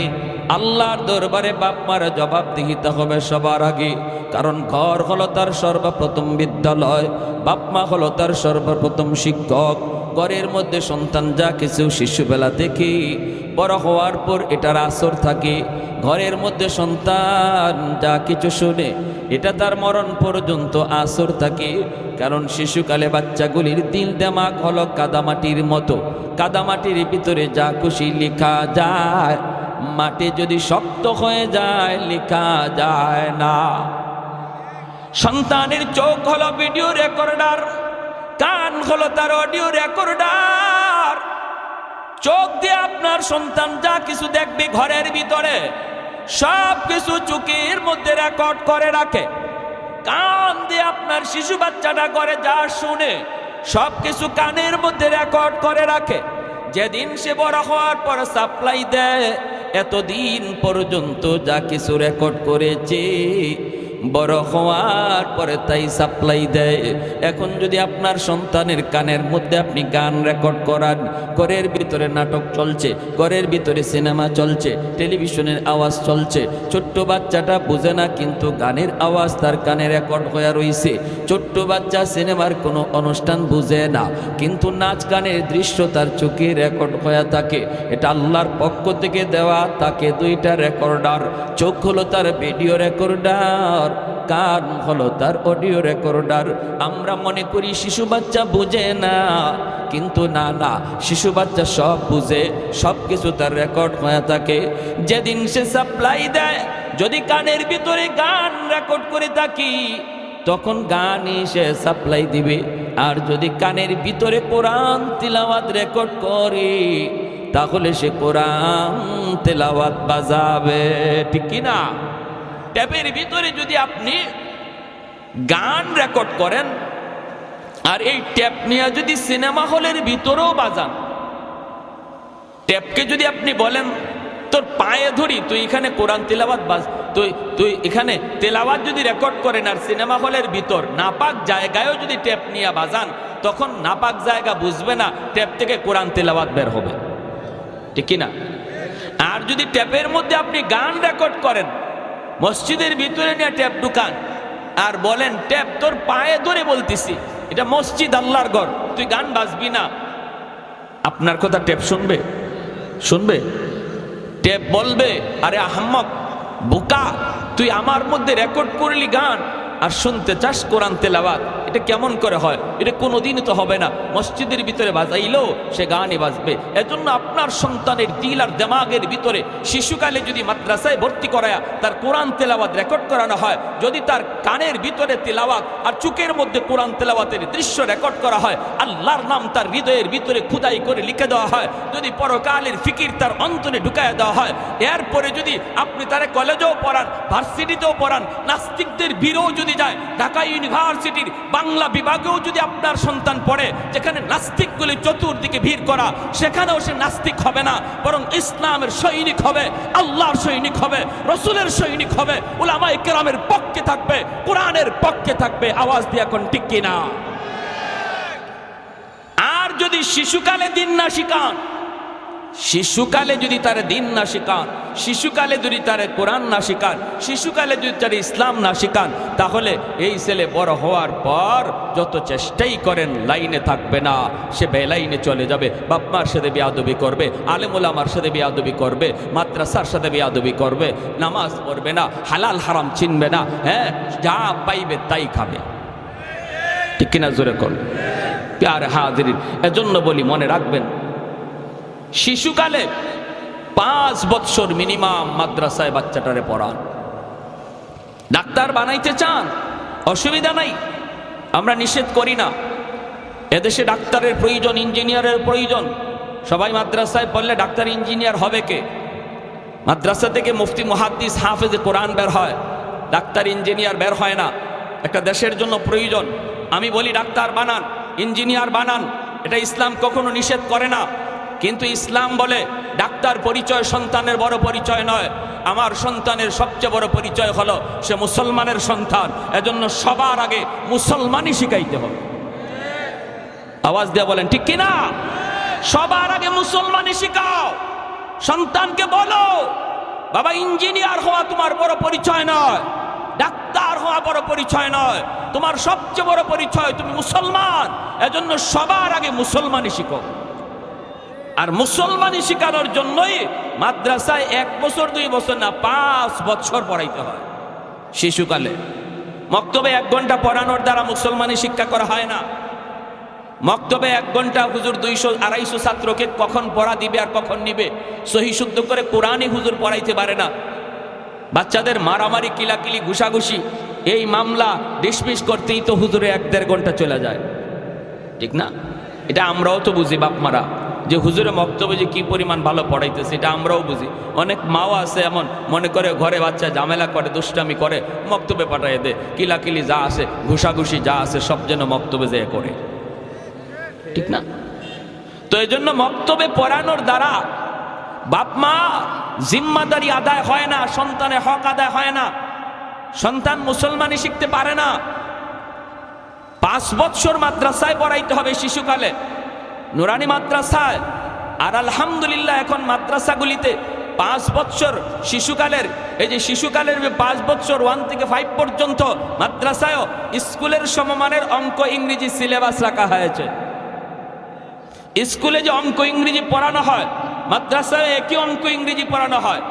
আল্লাহর দরবারে বাপ মার জবাবদিহিতা হবে সবার আগে। কারণ ঘর হলো তার সর্বপ্রথম বিদ্যালয়, বাপ মা হলো তার সর্বপ্রথম শিক্ষক। ঘরের মধ্যে সন্তান যা কিছু শিশুবেলা থেকে বড় হওয়ার পর এটার আসর থাকে। ঘরের মধ্যে সন্তান যা কিছু শুনে এটা তার মরণ পর্যন্ত আসর থাকে। কারণ শিশুকালে বাচ্চাগুলির দিল দেমাগ হলো কাদামাটির মতো, কাদামাটির ভিতরে যা খুশি লেখা যায়, মাটি যদি শক্ত হয়ে যায় লেখা যায় না। সন্তানের চোখ হলো ভিডিও রেকর্ডার, কান হলো তার অডিও রেকর্ডার। চোখ দিয়ে আপনার সন্তান যা কিছু দেখবে ঘরের ভিতরে সব কিছু চোখের মধ্যে রেকর্ড করে রাখে। কান দিয়ে আপনার শিশু বাচ্চাটা করে যা শুনে সব কিছু কানের মধ্যে রেকর্ড করে রাখে। যেদিন সে বড় হওয়ার পর সাপ্লাই দেয়, এতদিন পর্যন্ত যা কিছু রেকর্ড করেছে বড় হওয়ার পরে তাই সাপ্লাই দেয়। এখন যদি আপনার সন্তানের কানের মধ্যে আপনি গান রেকর্ড করান, ঘরের ভিতরে নাটক চলছে, ঘরের ভিতরে সিনেমা চলছে, টেলিভিশনের আওয়াজ চলছে, ছোট্ট বাচ্চাটা বুঝে না কিন্তু গানের আওয়াজ তার কানে রেকর্ড হয়ে রয়েছে। ছোট্ট বাচ্চা সিনেমার কোনো অনুষ্ঠান বুঝে না কিন্তু নাচ গানের দৃশ্য তার চোখে রেকর্ড হয়ে থাকে। এটা আল্লাহর পক্ষ থেকে দেওয়া তাকে দুইটা রেকর্ডার। চোখ হলো তার ভিডিও রেকর্ডার, কান হলো তার অডিও রেকর্ডার। আমরা মনে করি শিশু বাচ্চা বুঝে না, কিন্তু না না, শিশু বাচ্চা সব বুঝে, সব কিছু তার রেকর্ড হয়ে থাকে। যেদিন সে সাপ্লাই দেয়, যদি কানের ভিতরে গান রেকর্ড করে থাকি তখন গানই সে সাপ্লাই দিবে। আর যদি কানের ভিতরে কোরআন তিলাওয়াত রেকর্ড করে তাহলে সে কোরআন তেলাওয়াত বাজাবে, ঠিক কিনা? ট্যাপের ভিতরে যদি আপনি গান রেকর্ড করেন আর এই ট্যাপ নিয়ে যদি সিনেমা হলের ভিতরেও বাজান, ট্যাপকে যদি আপনি বলেন তোর পায়ে ধরি তুই এখানে কোরআন তেলাওয়াত বাজ, তুই এখানে তেলাওয়াত যদি রেকর্ড করেন আর সিনেমা হলের ভিতর নাপাক জায়গায়ও যদি ট্যাপ নিয়ে বাজান, তখন নাপাক জায়গা বুঝবে না, ট্যাপ থেকে কোরআন তেলাওয়াত বের হবে, ঠিক কিনা? আর যদি ট্যাপের মধ্যে আপনি গান রেকর্ড করেন, মসজিদের ভিতরে নিয়ে ট্যাপ ঢুকান আর বলেন ট্যাপ তোর পায়ে ধরে বলতেছি, এটা মসজিদ আল্লাহর ঘর, তুই গান বাজবি না, আপনার কথা ট্যাপ শুনবে? শুনবে? ট্যাপ বলবে আরে আহম্মক বোকা, তুই আমার মধ্যে রেকর্ড করলি গান আর শুনতে চাস কোরআন তেলাওয়াত, এটা কেমন করে হয়? এটা কোনোদিনই তো হবে না। মসজিদের ভিতরে বাজাইলেও সে গানই বাজবে। এজন্য আপনার সন্তানের দিল আর দেমাগের ভিতরে শিশুকালে যদি মাদ্রাসায় ভর্তি করায়া তার কোরআন তেলাওয়াত রেকর্ড করানো হয়, যদি তার কানের ভিতরে তেলাওয়াত আর চোখের মধ্যে কোরআন তেলাওয়াতের দৃশ্য রেকর্ড করা হয়, আল্লাহর নাম তার হৃদয়ের ভিতরে খুদাই করে লিখে দেওয়া হয়, যদি পরকালের ফিকির তার অন্তরে ঢুকায় দেওয়া হয়, এরপরে যদি আপনি তার কলেজেও পড়ান, ভার্সিটিতেও পড়ান, নাস্তিকদের বীরও যদি যায়, ঢাকা ইউনিভার্সিটির বাংলা বিভাগেও যদি আপনার সন্তান পড়ে যেখানে নাস্তিকগুলি চতুর্দিকে ভিড় করা, সেখানেও সে নাস্তিক হবে না, বরং ইসলামের সৈনিক হবে, আল্লাহর সৈনিক হবে, রসুলের সৈনিক হবে, উলামায়ে কেরামের পক্ষে থাকবে, কোরআনের পক্ষে থাকবে। আওয়াজ দিয়ে এখন ঠিক কিনা? আর যদি শিশুকালে দিন না শিখান, শিশুকালে যদি তার দিন না শিখান, শিশুকালে যদি তার কোরআন না শিখান, শিশুকালে যদি তার ইসলাম না শিখান, তাহলে এই ছেলে বড় হওয়ার পর যত চেষ্টাই করেন লাইনে থাকবে না, সে বেলাইনে চলে যাবে। বাপমার সাথে বেয়াদবি করবে, আলেম ওলামার সাথে বেয়াদবি করবে, মাদ্রাসার সাথে বেয়াদবি করবে, নামাজ পড়বে না, হালাল হারাম চিনবে না, হ্যাঁ যা পাইবে তাই খাবে, ঠিক কিনা? জোরে কর প্যারে হাজিরিন। এজন্য বলি মনে রাখবেন, শিশুকালে 5 বৎসর মিনিমাম মাদ্রাসায় বাচ্চাটারে পড়ান। ডাক্তার বানাইতে চান, অসুবিধা নাই, আমরা নিষেধ করি না। এদেশে ডাক্তারের প্রয়োজন, ইঞ্জিনিয়ারের প্রয়োজন। সবাই মাদ্রাসায় পড়লে ডাক্তার ইঞ্জিনিয়ার হবে কে? মাদ্রাসা থেকে মুফতি মুহাদ্দিস হাফেজে কোরআন বের হয়, ডাক্তার ইঞ্জিনিয়ার বের হয় না। একটা দেশের জন্য প্রয়োজন। আমি বলি ডাক্তার বানান, ইঞ্জিনিয়ার বানান, এটা ইসলাম কখনো নিষেধ করে না। কিন্তু ইসলাম বলে ডাক্তার পরিচয় সন্তানের বড় পরিচয় নয়। আমার সন্তানের সবচেয়ে বড় পরিচয় হলো সে মুসলমানের সন্তান। এজন্য সবার আগে মুসলমানই শিখাইতে হবে। আওয়াজ দিয়ে বলেন ঠিক কিনা? সবার আগে মুসলমানই শিখাও। সন্তানকে বলো, বাবা ইঞ্জিনিয়ার হওয়া তোমার বড় পরিচয় নয়, ডাক্তার হওয়া বড় পরিচয় নয়, তোমার সবচেয়ে বড় পরিচয় তুমি মুসলমান। এজন্য সবার আগে মুসলমানই শিখো। আর মুসলমানই শিখানোর জন্যই মাদ্রাসায় 1 বছর 2 বছর না 5 বছর পড়াইতে হয়। শিশুকালে মক্তবে 1 ঘন্টা পড়ানোর দ্বারা মুসলমানি শিক্ষা করা হয় না। মক্তবে 1 ঘন্টা হুজুর 200-250 ছাত্রকে কখন পড়া দিবে আর কখন নিবে সহি শুদ্ধ করে কোরআনই হুজুর পড়াইতে পারে না। বাচ্চাদের মারামারি, কিলাকিলি, ঘুষাঘুষি, এই মামলা ডিসমিস করতেই তো হুজুরে 1-1.5 ঘন্টা চলে যায়, ঠিক না? এটা আমরাও তো বুঝি বাপ মারা, যে হুজুরে মক্তবে যে কি পরিমাণ ভালো পড়াইতেছে এটা আমরাও বুঝি। অনেক মাও আছে এমন মনে করে ঘরে বাচ্চা ঝামেলা করে, দুষ্টামি করে, মক্তবে পাঠাইয়ে দে, কিলাকিলি যা আছে, ঘুষাঘুষি যা আছে সব যেন মক্তবে যেয়ে করে, ঠিক না? তো এই জন্য মক্তবে পড়ানোর দ্বারা বাপ মা জিম্মাদারি আদায় হয় না, সন্তানের হক আদায় হয় না, সন্তান মুসলমানি শিখতে পারে না। 5 বছর মাদ্রাসায় পড়াইতে হবে শিশুকালে, নুরানি মাদ্রাসায়। আর আলহামদুলিল্লাহ এখন মাদ্রাসাগুলিতে 5 বছর শিশুকালের, এই যে শিশুকালের 5 বছর 1 থেকে 5 পর্যন্ত মাদ্রাসায়ও স্কুলের সমমানের অঙ্ক ইংরেজি সিলেবাস রাখা হয়েছে। স্কুলে যে অঙ্ক ইংরেজি পড়ানো হয়, মাদ্রাসায় একই অঙ্ক ইংরেজি পড়ানো হয়।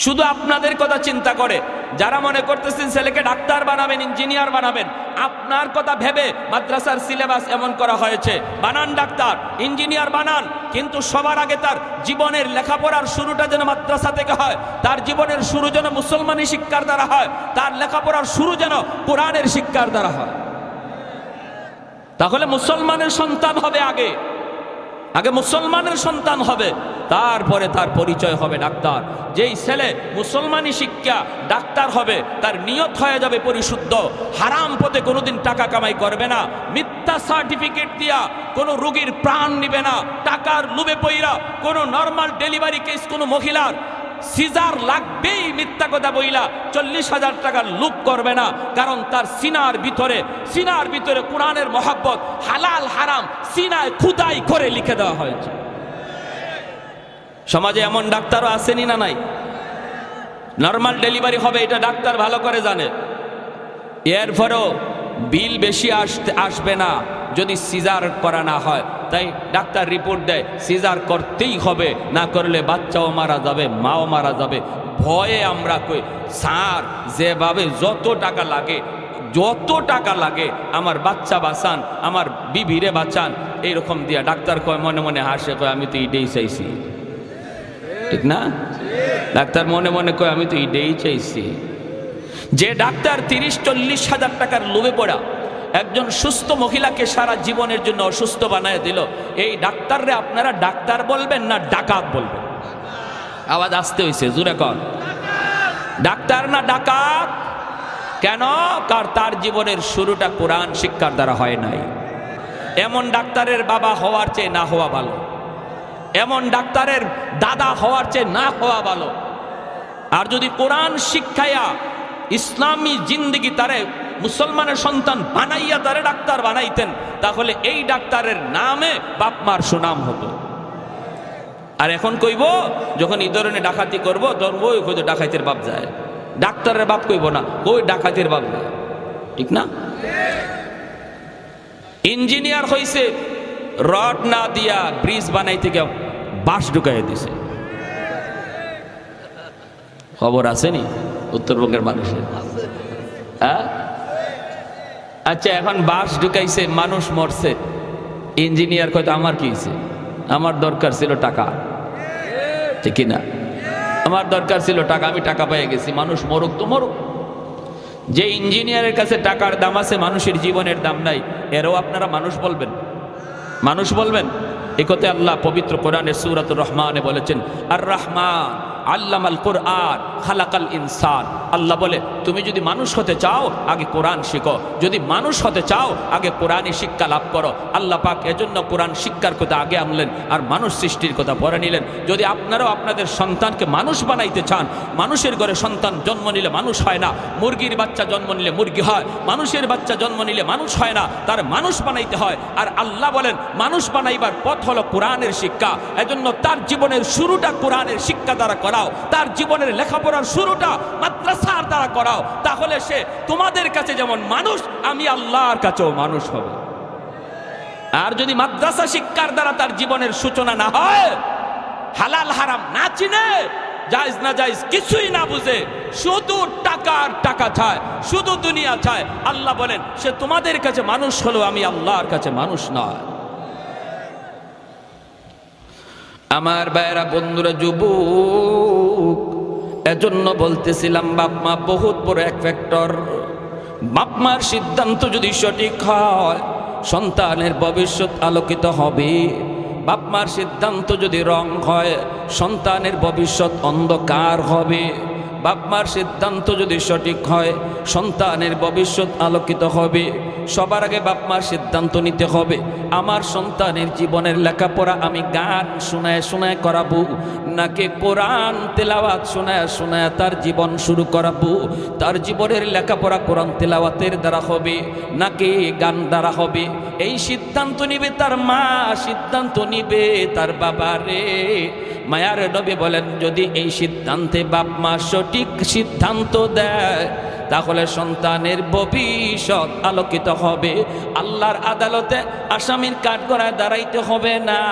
শুধু আপনাদের কথা চিন্তা করে যারা মনে করতেছেন ছেলেকে ডাক্তার বানাবেন, ইঞ্জিনিয়ার বানাবেন, আপনার কথা ভেবে মাদ্রাসার সিলেবাস এমন করা হয়েছে। বানান ডাক্তার, ইঞ্জিনিয়ার বানান, কিন্তু সবার আগে তার জীবনের লেখাপড়ার শুরুটা যেন মাদ্রাসা থেকে হয়, তার জীবনের শুরু যেন মুসলমানি শিক্ষার দ্বারা হয়, তার লেখাপড়ার শুরু যেন কোরআনের শিক্ষার দ্বারা হয়। তাহলে মুসলমানের সন্তান হবে আগে, আগে মুসলমানের সন্তান হবে, তারপরে তার পরিচয় হবে ডাক্তার। যেই ছেলে মুসলমানি শিক্ষা ডাক্তার হবে, তার নিয়ত হয়ে যাবে পরিশুদ্ধ, হারাম পথে কোনোদিন টাকা কামাই করবে না, মিথ্যা সার্টিফিকেট দিয়া কোনো রোগীর প্রাণ নিবে না, টাকার লোভে পইরা কোনো নর্মাল ডেলিভারি কেস কোনো মহিলার সিজার লাগবেই মিথ্যা কথা বইলা 40,000 টাকার লুপ করবে না। কারণ তার সিনার ভিতরে কোরআনের মহব্বত, হালাল হারাম সিনায় খুদাই করে লিখে দেওয়া হয়েছে। সমাজে এমন ডাক্তারও আসেনি না নাই? নর্মাল ডেলিভারি হবে এটা ডাক্তার ভালো করে জানে, এরপরেও বিল বেশি আসবে না যদি সিজার করা না হয়। তাই ডাক্তার রিপোর্ট দেয় সিজার করতেই হবে, না করলে বাচ্চাও মারা যাবে, মাও মারা যাবে। ভয়ে আমরা কই স্যার যেভাবে যত টাকা লাগে আমার বাচ্চা বাঁচান, আমার বিবিরে বাঁচান, এইরকম দিয়া ডাক্তার কয়, মনে মনে হাসে, কয় আমি তো এটাই চাইছি, ঠিক না? ডাক্তার মনে মনে কয় আমি তো এটাই চাইছি। যে ডাক্তার 30-40 হাজার টাকার লোভে পড়া একজন সুস্থ মহিলাকে সারা জীবনের জন্য অসুস্থ বানায় দিল, এই ডাক্তাররে আপনারা ডাক্তার বলবেন না ডাকাত বলবেন? আওয়াজ আসতে হইছে, জোরে কর। ডাক্তার না ডাকাত? কেন? কার তার জীবনের শুরুটা কোরআন শিক্ষার দ্বারা হয় নাই। এমন ডাক্তারের বাবা হওয়ার চেয়ে না হওয়া ভালো, এমন ডাক্তারের দাদা হওয়ার চেয়ে না হওয়া ভালো। আর যদি কোরআন শিক্ষায়া ইসলামী জিন্দেগি তারে মুসলমানের সন্তান বানাইয়া তারে ডাক্তার বানাইতেন, তাহলে এই ডাক্তারের নামে বাপ মার সুনাম হতো। আর এখন কইব যখন এই ধরনের ডাকাতি করবো তখন ওই হয়তো ডাকাতের বাপ যায়, ডাক্তারের বাপ কইব না, ওই ডাকাতের বাপ যায়, ঠিক না? ইঞ্জিনিয়ার হইছে রড না দিয়া ব্রিজ বানাইতে গিয়ে বাঁশ ঢুকাই দিছে, খবর আসেনি উত্তরবঙ্গের মানুষের? হ্যাঁ, আচ্ছা এখন বাঁশ ঢুকাইছে, মানুষ মরছে, ইঞ্জিনিয়ার কয়তো আমার কি হয়েছে, আমার দরকার ছিল টাকা, ঠিক না? আমার দরকার ছিল টাকা, আমি টাকা পেয়ে গেছি, মানুষ মরুক তো মরুক। যে ইঞ্জিনিয়ারের কাছে টাকার দাম আছে, মানুষের জীবনের দাম নাই, এরও আপনারা মানুষ বলবেন? মানুষ বলবেন? এই কথা আল্লাহ পবিত্র কোরআনের সূরাতুর রহমানে বলেছেন, আর রহমান আল্লামাল কোরআন খালাকাল ইনসান। আল্লাহ বলে তুমি যদি মানুষ হতে চাও আগে কোরআন শিখো, যদি মানুষ হতে চাও আগে কোরআনই শিক্ষা লাভ করো। আল্লাহ পাক এজন্য কোরআন শিক্ষার কথা আগে আনলেন আর মানুষ সৃষ্টির কথা পরে নিলেন। যদি আপনারাও আপনাদের সন্তানকে মানুষ বানাইতে চান, মানুষের ঘরে সন্তান জন্ম নিলে মানুষ হয় না, মুরগির বাচ্চা জন্ম নিলে মুরগি হয়, মানুষের বাচ্চা জন্ম নিলে মানুষ হয় না, তার মানুষ বানাইতে হয়। আর আল্লাহ বলেন মানুষ বানাইবার পথ হলো কোরআনের শিক্ষা। এজন্য তার জীবনের শুরুটা কোরআনের শিক্ষা দ্বারা করাও, তার জীবনের লেখাপড়ার শুরুটা মাদ্রাসার দ্বারা করাও। তাহলে সে তোমাদের কাছে যেমন মানুষ, আমি আল্লাহর কাছেও মানুষ হবে। আর যদি মাদ্রাসা শিক্ষার দ্বারা তার জীবনের সূচনা না হয়, হালাল হারাম না চিনে, জায়েজ না জায়েজ কিছুই না বুঝে, শুধু টাকার টাকা চায়, শুধু দুনিয়া চায়, আল্লাহ বলেন সে তোমাদের কাছে মানুষ হলো, আমি আল্লাহর কাছে মানুষ নয়। আমার ভাইরা, বন্ধুরা, যুবক, এজন্য বলতেছিলাম বাপ মা বহুত বড় এক ফ্যাক্টর। বাপ মার সিদ্ধান্ত যদি সঠিক হয়, সন্তানের ভবিষ্যৎ আলোকিত হবে। বাপ মার সিদ্ধান্ত যদি রং হয়, সন্তানের ভবিষ্যৎ অন্ধকার হবে। বাপ মার সিদ্ধান্ত যদি সঠিক হয়, সন্তানের ভবিষ্যৎ আলোকিত হবে। সবার আগে বাপ মার সিদ্ধান্ত নিতে হবে, আমার সন্তানের জীবনের লেখাপড়া আমি গান শোনায় শোনায় করাবো, নাকি কোরআন তেলাওয়াত শোনায় শোনায় তার জীবন শুরু করাবো। তার জীবনের লেখাপড়া কোরআন তেলাওয়াতের দ্বারা হবে নাকি গান দ্বারা হবে, এই সিদ্ধান্ত নিবে তার মা, সিদ্ধান্ত নিবে তার বাবা রে। মায়ার নবী বলেন যদি এই সিদ্ধান্তে বাপ মা সঠিক সিদ্ধান্ত দেয়, তাহলে সন্তানের ভবিষ্যৎ আলোকিত হবে। আল্লাহর আদালতে আসামির কাঠগড়ায় দাঁড়াইতে হবে না।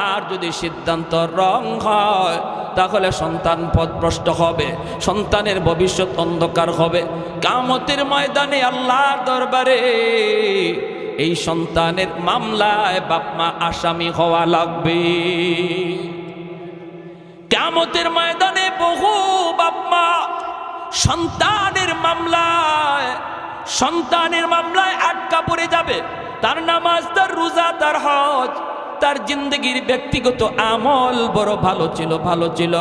আর যদি সিদ্ধান্ত রং হয়, তাহলে সন্তান পথভ্রষ্ট হবে, সন্তানের ভবিষ্যৎ অন্ধকার হবে। কিয়ামতের ময়দানে আল্লাহর দরবারে এই সন্তানের মামলায় বাপ মা আসামি হওয়া লাগবে। কিয়ামতের ময়দানে বহু বাপ মা সন্তানের মামলায় আটকা পড়ে যাবে। তার নামাজ, তার রোজা, তার হজ, তার জিন্দগির ব্যক্তিগত আমল বড় ভালো ছিল,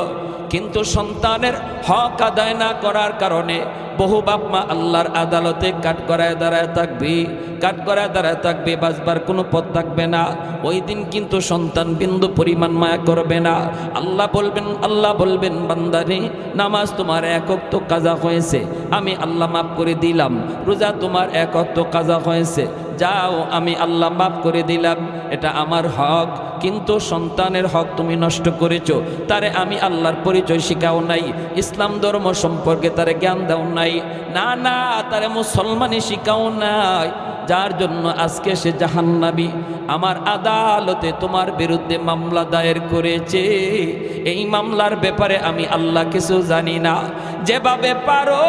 কিন্তু সন্তানের হক আদায় না করার কারণে বহু বাপ মা আল্লাহর আদালতে কাঠগড়ায় দাঁড়ায় থাকবে, বাঁচবার কোনো পথ থাকবে না। ওই দিন কিন্তু সন্তান বিন্দু পরিমাণ মায়া করবে না। আল্লাহ বলবেন বান্দারে, নামাজ তোমার এক ওয়াক্ত কাজা হয়েছে, আমি আল্লাহ মাফ করে দিলাম। রোজা তোমার এক ওয়াক্ত কাজা হয়েছে, যাও আমি আল্লাহ মাফ করে দিলাম, এটা আমার হক। কিন্তু সন্তানের হক তুমি নষ্ট করেছো, তারে আমি আল্লাহর পরিচয় শিখাও নাই, ইসলাম ধর্ম সম্পর্কে তারে জ্ঞান দাও নাই, না তারে মুসলমানি শিখাও নাই, যার জন্য আজকে সে জাহান্নামী। আমার আদালতে তোমার বিরুদ্ধে মামলা দায়ের করেছে, এই মামলার ব্যাপারে আমি আল্লাহ কিছু জানি না। যেভাবে পারো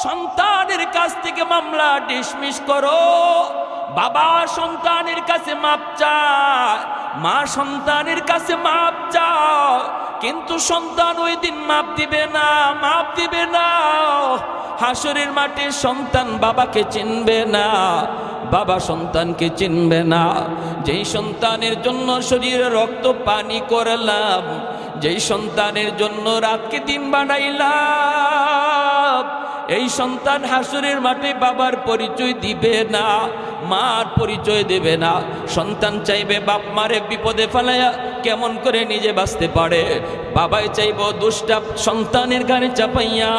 সন্তানের কাছ থেকে মামলা ডিসমিস করো। বাবা সন্তানের কাছে মাপ চায়, মা সন্তানের কাছে মাপ চায়, কিন্তু সন্তান ওই দিন মাপ দিবে না। হাসরের মাঠে সন্তান বাবাকে চিনবে না, বাবা সন্তানকে চিনবে না। যেই সন্তানের জন্য শরীরে রক্ত পানি করলাম, যেই সন্তানের জন্য রাতকে দিন বানাইলাম, এই সন্তান হাসরের মাঠে বাবার পরিচয় দিবে না, মার পরিচয় দেবে না। সন্তান চাইবে বাপ মারে বিপদে ফেলাইয়া কেমন করে নিজে বাঁচতে পারে, বাবাই চাইব দুষ্টা সন্তানের ঘাড়ে চাপাইয়া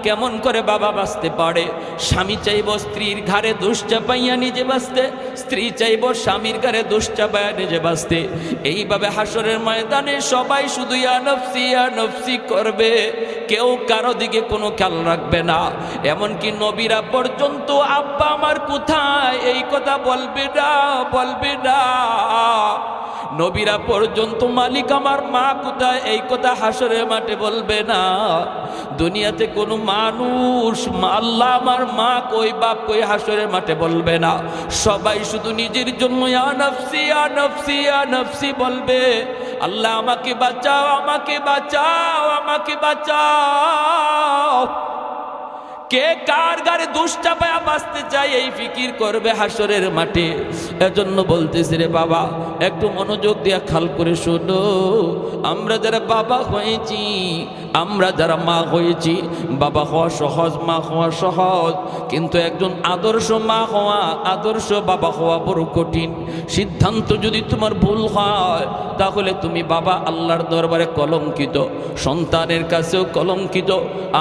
কেমন করে বাবা বাঁচতে পারে। স্বামী চাইব স্ত্রীর ঘাড়ে দোষ চাপাইয়া নিজে বাঁচতে, স্ত্রী চাইব স্বামীর ঘাড়ে দোষ চাপাইয়া নিজে বাঁচতে। এইভাবে হাসরের ময়দানে সবাই শুধু ইয়া নফসি করবে, কেউ কারো দিকে কোনো খেয়াল রাখবে না। এমনকি নবীরা পর্যন্ত আব্বা আমার কোথায় এই কথা বলবে না। নবীরা পর্যন্ত মালিক আমার মা কোথায় এই কথা হাসরের মাঠে বলবে না। দুনিয়াতে কোনো মানুষ আল্লাহ আমার মা কই, বাপ কই হাসরের মাঠে বলবে না। সবাই শুধু নিজের জন্য ইয়া নফসি বলবে। আল্লাহ আমাকে বাঁচাও। কে কার গারে দোষ চাপায়া বাঁচতে চায় এই ফিকির করবে হাসরের মাঠে। এজন্য বলতেছি রে বাবা, একটু মনোযোগ দিয়ে খেয়াল করে শোনো। আমরা যারা বাবা হয়েছি, আমরা যারা মা হয়েছি, বাবা হওয়া সহজ, মা হওয়া সহজ, কিন্তু একজন আদর্শ মা হওয়া, আদর্শ বাবা হওয়া বড় কঠিন। সিদ্ধান্ত যদি তোমার ভুল হয় তাহলে তুমি বাবা আল্লাহর দরবারে কলঙ্কিত, সন্তানের কাছেও কলঙ্কিত।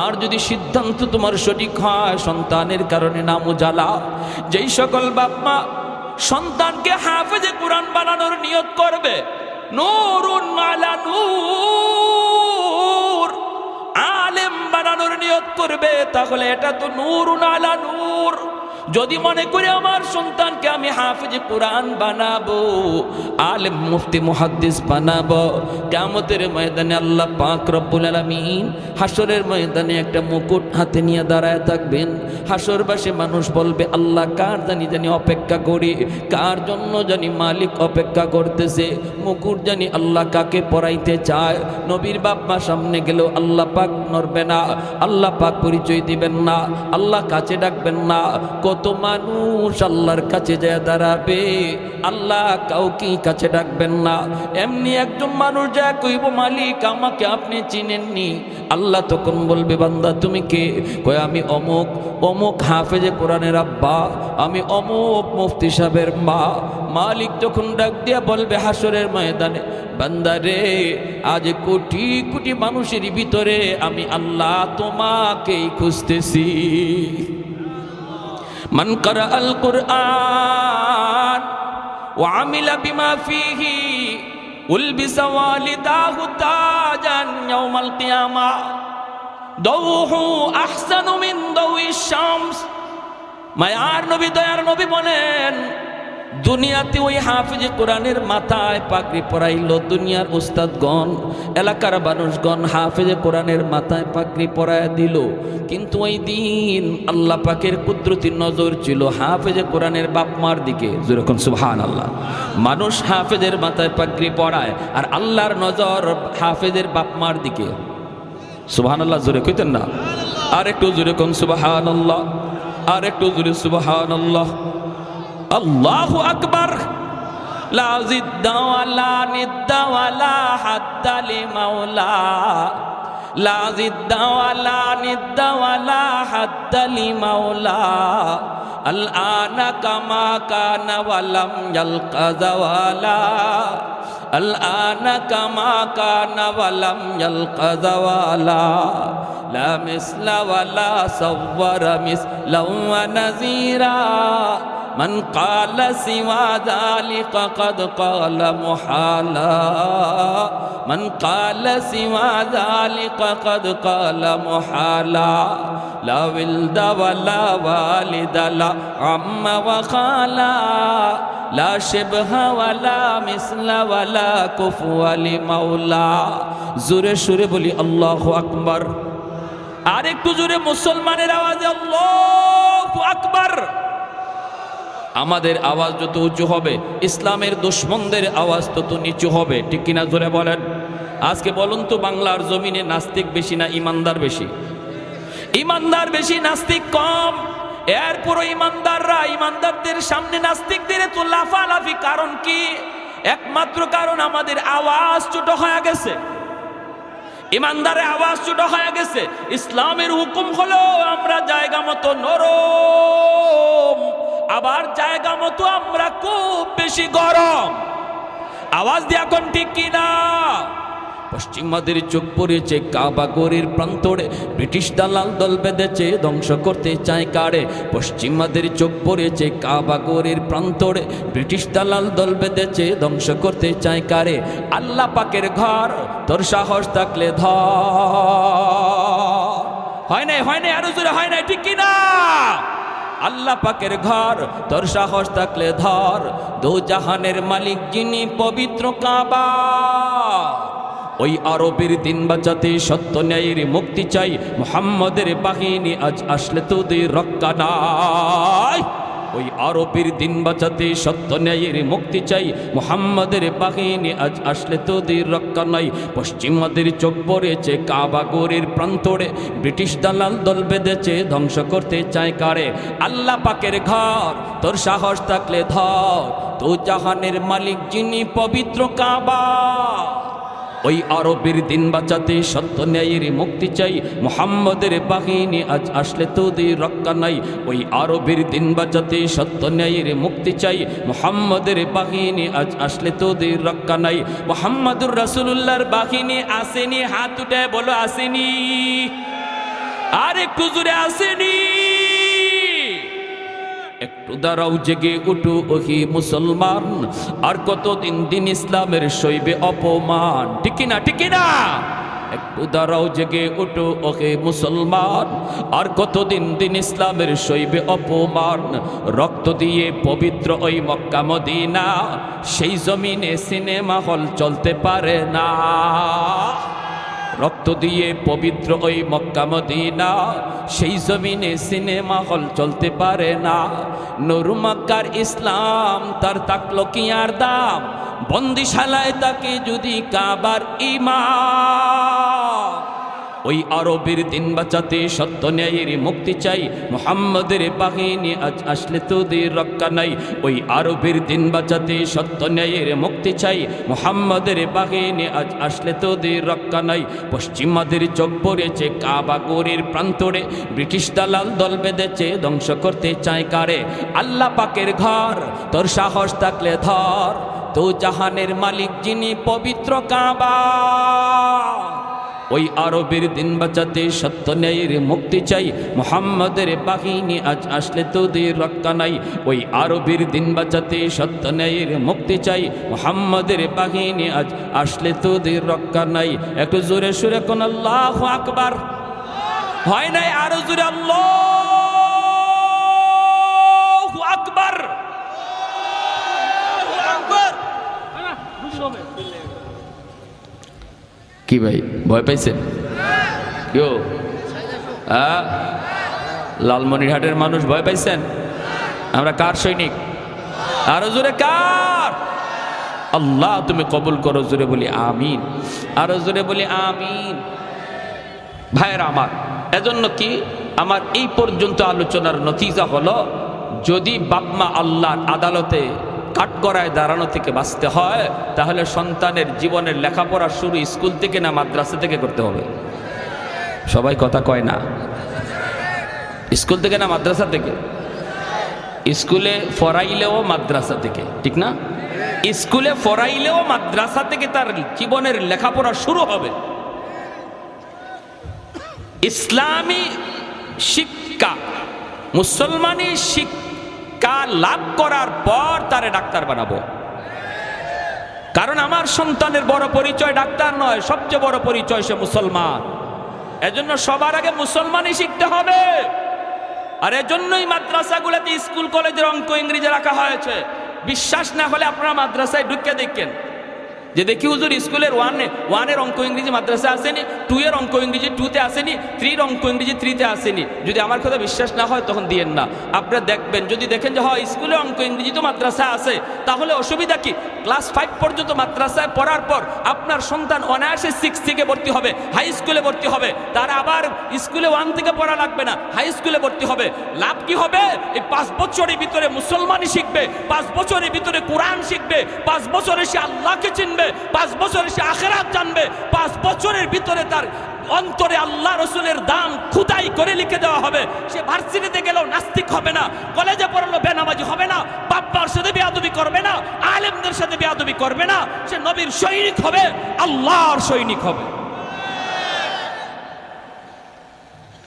আর যদি সিদ্ধান্ত তোমার সঠিক হয়, সন্তানের কারণে নাম উজালা। যেই সকল বাপ মা সন্তানকে হাফেজে কোরআন বানানোর নিয়ত করবে, নূরুন আলা নূর, আলেম বানানোর নিয়ত করবে, তাহলে এটা তো নূরুন আলা নূর। যদি মনে করে আমার সন্তানকে আমি হাফেজে কোরআন বানাবো, আলেম মুফতি মুহাদ্দিস বানাবো, কিয়ামতের ময়দানে আল্লাহ পাক রব্বুল আলামিন হাসরের ময়দানে একটা মুকুট হাতে নিয়ে দাঁড়ায় থাকবেন। হাসরবাসী মানুষ বলবে, আল্লাহ কার জানি অপেক্ষা করি, কার জন্য জানি মালিক অপেক্ষা করতেছে, মুকুট জানি আল্লাহ কাকে পরাইতে চায়। নবীর বাপ মা সামনে গেলেও আল্লাহ পাক নড়বে না, আল্লাহ পাক পরিচয় দিবেন না, আল্লাহ কাছে ডাকবেন না। কত মানুষ আল্লাহর কাছে যায় দাঁড়াবে, আল্লাহ কাউকে কাছে ডাকবেন না। এমনি একজন মানুষ যা কইব, মালিক আমাকে আপনি চিনেননি। আল্লাহ তখন বলবে, বান্দা তুমি কে? কয় আমি অমুক অমুক হাফেজে কোরআনের আব্বা, আমি অমুক মুফতি সাহেবের মা। মালিক যখন ডাক দিয়া বলবে হাসরের ময়দানে, বান্দা রে, আজ কোটি কোটি মানুষের ভিতরে আমি আল্লাহ তোমাকেই খুঁজতেছি। মান ক্বারাআল কুরআন ওয়া আমিলা বিমা ফীহি উলবিসা ওয়ালিদাহু তাজান ইয়াউমাল কিয়ামা দাউহু আহসানু মিন দাউইশ শামস। মায়ার নবী, দয়ার নবী বলেন, দুনিয়াতে ওই হাফিজে কোরআনের মাথায় পাগড়ি পরাইল দুনিয়ার উস্তাদগণ, এলাকার মানুষগণ হাফিজে কোরআনের মাথায় পাগড়ি পরায় দিল। কিন্তু ওই দিন আল্লাহ পাকের কুদরতি নজর ছিল হাফিজে কোরআনের বাপ মার দিকে। যেরকম সুবহানাল্লাহ, মানুষ হাফিজের মাথায় পাগড়ি পরায় আর আল্লাহর নজর হাফিজের বাপ মার দিকে। সুবহানাল্লাহ জোরে কইতেন না? আর একটু জোরে কোন সুবহানাল্লাহ, আর একটু জোরে সুবহানাল্লাহ। আল্লাহু আকবার। লা জিদ্দা ওয়ালা নিদ্দা ওয়ালা হাদ্দা লিমাওলা, লা জিদ্দা ওয়ালা নিদ্দা ওয়ালা হাদ্দা লিমাওলা। আল আনা কামা কানা ওয়ালাম ইয়ালকা জাওয়ালা, আল আনা কামা কানা ওয়ালাম ইয়ালকা জাওয়ালা। লা মিসলা ওয়ালা সাওয়ারা মিসলা ওয়া নাযীরা। মান ক্বালা সিওয়া যালিকা ক্বাদ ক্বালা মুহালা, মান ক্বালা সিওয়া যালিকা ক্বাদ ক্বালা মুহালা। লা ওয়ালদা ওয়ালা ওয়ালিদা লা আম্মা ওয়া খালা, লা শিবহা ওয়ালা মিসলা ওয়ালা কুফুয়া লিমাওলা। জোরে সুরে বলি আল্লাহু আকবার। আর একটু জোরে মুসলমানের আওয়াজে আল্লাহু আকবার। আমাদের আওয়াজ যত উঁচু হবে, ইসলামের দুশমনদের আওয়াজ তত নিচু হবে, ঠিক কিনা জোরে বলেন। আজকে বলুন তো, বাংলার জমিনে নাস্তিক বেশি না ইমানদার বেশি? ইমানদার বেশি, নাস্তিক কম। এরপরও ইমানদাররা, ইমানদারদের সামনে নাস্তিকদের তো লাফালাফি। কারণ কি? একমাত্র কারণ আমাদের আওয়াজ ছোট হয়ে গেছে। ইমানদারের আওয়াজ ছোট হয়ে গেছে। ইসলামের হুকুম হলো আমরা জায়গা মতো নরম, আবার জায়গা মতো আমরা খুব বেশি গরম। আওয়াজ দিয়া কোন ঠিক কিনা? পশ্চিমাদের চোখ পড়েছে কাবা গড়ের প্রান্তরে, ব্রিটিশ দালাল দল বেঁধেছে ধ্বংস করতে চায় কারে। পশ্চিমাদের চোখ পড়েছে কাবা গড়ের প্রান্তরে, ব্রিটিশ দালাল দল বেঁধেছে ধ্বংস করতে চায় কারে। আল্লাহ পাকের ঘর, তোর সাহস থাকলে ধর। হয় নাই, হয় নাই, আরো জোরে হয় নাই, ঠিক কিনা? আল্লাহ পাকের ঘর, তোর সাহস থাকলে ধর। দো জাহানের মালিক যিনি, পবিত্র কাবা। ওই আরবের দিন বাঁচাতে সত্য ন্যায়ের মুক্তি চাই। মুহাম্মদের বাহিনী আজ আসলে তোদের রক্ষা নাই। ওই আরবের দিন বাঁচাতে সত্য ন্যায়ের মুক্তি চাই, মুহাম্মাদের বাহিনী আজ আসলে তোদের রক্ষা নাই। পশ্চিমাদের চোখ পড়েছে কাবা গড়ের প্রান্তরে, ব্রিটিশ দালাল দল বেঁধেছে ধ্বংস করতে চায় কারে। আল্লাহ পাকের ঘর তোর সাহস থাকলে ধর, তো জাহানের মালিক যিনি পবিত্র কাবা। ওই আরবের দিন বাঁচাতে সত্য ন্যায়ের মুক্তি চাই, মুহাম্মাদের বাহিনী আজ আসলে তোদের রক্ষা নাই। ওই আরবের দিন বাঁচাতে সত্য ন্যায়ের মুক্তি চাই, মুহাম্মাদের বাহিনী আজ আসলে তোদের রক্ষা নাই। মুহাম্মাদুর রাসূলুল্লাহর বাহিনী আসেনি, হাত উঠে বলো আসেনি, আর একটু জোরে আসেনি। একটু দাঁড়াও, জেগে উঠু ওহি মুসলমান, আর কতদিন দিন ইসলামের সইবে অপমান। ঠিক না, ঠিক না? একটু দাঁড়াও, জেগে উঠু ওহে মুসলমান, আর কতদিন দিন ইসলামের সইবে অপমান। রক্ত দিয়ে পবিত্র ওই মক্কা মদিনা, সেই জমিনে সিনেমা হল চলতে পারে না। রক্ত দিয়ে পবিত্র ওই মক্কা মদিনা, সেই জমিনে সিনেমা হল চলতে পারে না। নূর মক্কার ইসলাম তার তাকলো কি আর দাম, বন্দিশালায় তাকে যদি কাবার ইমাম। ওই আরবের দিন বাঁচাতে সত্য ন্যায়ের মুক্তি চাই, মুহাম্মাদের বাহিনী আজ আসলে তোদের রক্ষা নাই। ওই আরবের দিন বাঁচাতে সত্য ন্যায়ের মুক্তি চাই, মুহাম্মাদের বাহিনী আজ আসলে তোদের রক্ষা নাই। পশ্চিমাদের চোখ পড়েছে কাবা গড়ের প্রান্তরে, ব্রিটিশ দালাল দল বেঁধেছে ধ্বংস করতে চায় কারে। আল্লাহ পাকের ঘর তোর সাহস থাকলে ধর, তো জাহানের মালিক যিনি পবিত্র কাবা। ওই আরবের দিন বাঁচাতে সত্য ন্যায়ের মুক্তি চাই, মুহাম্মাদের বাহিনী আজ আসলে তোদের রক্ষা নাই। ওই আরবের দিন বাঁচাতে সত্য ন্যায়ের মুক্তি চাই, মুহাম্মাদের বাহিনী আজ আসলে তোদের রক্ষা নাই। একটু জোরে সুরে কোন আল্লাহু আকবার হয় নাই? আরো জোরে আল্লাহু আকবার। কি ভাই, ভয় পাইছেন? কেউ লালমনিরহাটের মানুষ ভয় পাইছেন? আমরা কার সৈনিক? আরো জোরে কার? আল্লাহ তুমি কবুল করো, জোরে বলি আমিন, আরো জোরে বলি আমিন। ভাইয়েরা আমার, এজন্য কি আমার এই পর্যন্ত আলোচনার নতিজা হলো, যদি বাপমা আল্লাহর আদালতে কাঠগড়ায় দাঁড়ানো থেকে বাঁচতে হয়, তাহলে সন্তানের জীবনের লেখাপড়া শুরু স্কুল থেকে না মাদ্রাসা থেকে করতে হবে? সবাই কথা কয় না। স্কুল থেকে না মাদ্রাসা থেকে? স্কুলে ফরাইলেও মাদ্রাসা থেকে, ঠিক না? স্কুলে ফরাইলেও মাদ্রাসা থেকে তার জীবনের লেখাপড়া শুরু হবে। ইসলামী শিক্ষা, মুসলমানি শিক্ষা লাভ করার পর তারে ডাক্তার বানাবো। কারণ আমার সন্তানের বড় পরিচয় ডাক্তার নয়, সবচেয়ে বড় পরিচয় সে মুসলমান। এজন্য সবার আগে মুসলমানই শিখতে হবে। আর এজন্যই মাদ্রাসাগুলোতে, স্কুল কলেজের অঙ্ক ইংরেজি রাখা হয়েছে। বিশ্বাস না হলে আপনারা মাদ্রাসায় ঢুকে দেখেন, যে দেখি হুজুর স্কুলের ওয়ানের অঙ্ক ইংরেজি মাদ্রাসা আসেনি, 2 এর অঙ্ক ইংরেজি 2-তে আসেনি, 3-র অঙ্ক ইংরেজি 3-তে আসেনি। যদি আমার কথা বিশ্বাস না হয় তখন দিয়েন না, আপনারা দেখবেন। যদি দেখেন যে হয় স্কুলে অঙ্ক ইংরেজি তো মাদ্রাসা আছে, তাহলে অসুবিধা কি? ক্লাস 5 পর্যন্ত মাদ্রাসায় পড়ার পর আপনার সন্তান অনায়াসে 6 থেকে ভর্তি হবে, হাই স্কুলে ভর্তি হবে। তার আবার স্কুলে 1 থেকে পড়া লাগবে না, হাই স্কুলে ভর্তি হবে। লাভ কি হবে? এই 5 বছরের ভিতরে মুসলমানই শিখবে, 5 বছরের ভিতরে কোরআন শিখবে, 5 বছরে সে আল্লাহকে চিনবে, 5 বছরে সে আখিরাত জানবে, 5 বছরের ভিতরে তার অন্তরে আল্লাহ রসুলের দাম খুদাই করে লিখে দেওয়া হবে। সে ভার্সিটিতে গেলেও নাস্তিক হবে না, কলেজে পড়লেও বেনামাজি হবে না, বাপ্পার সাথে বেয়াদবি করবে না, আলেমদের সাথে বেয়াদবি করবে না। সে নবীর সৈনিক হবে, আল্লাহর সৈনিক হবে।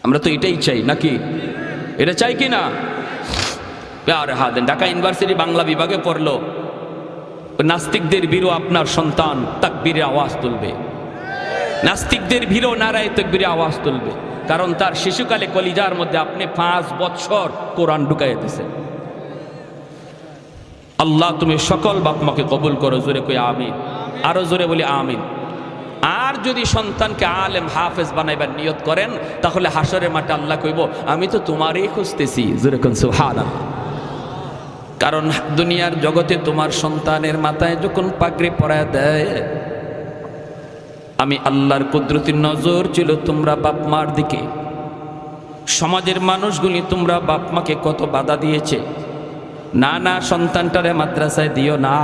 আমরা তো এটাই চাই নাকি? এটা চাই কি না? প্যারে হাত দেন। ঢাকা ইউনিভার্সিটি বাংলা বিভাগে পড়লো, নাস্তিকদের ভিড়ও আপনার সন্তান তাকবীরে আওয়াজ তুলবে, নাস্তিকদের ভিড়ও নারায়ে তাকবীরে আওয়াজ তুলবে। কারণ তার শিশুকালে কলিজার মধ্যে আপনি 5 বছর কোরআন ঢুকাইয়া দিয়েছেন। আল্লাহ তুমি সকল বাপ মাকে কবুল করো, জোরে কই আমিন, আরো জোরে বলি আমিন। আর যদি সন্তানকে আলেম হাফেজ বানাইবার নিয়ত করেন, তাহলে হাসরের মাঠে আল্লাহ কইব আমি তো তোমারই খুঁজতেছি, জোরে কোন সুবহানাল্লাহ। কারণ দুনিয়ার জগতে তোমার সন্তানের মাথায় যখন পাগড়ি পরায় দেয়, আমি আল্লাহর কুদরতির নজর ছিল তোমরা বাপ মার দিকে। সমাজের মানুষগুলি তোমরা বাপ মাকে কত বাধা দিয়েছে, না না সন্তানটারে মাদ্রাসায় দিও না,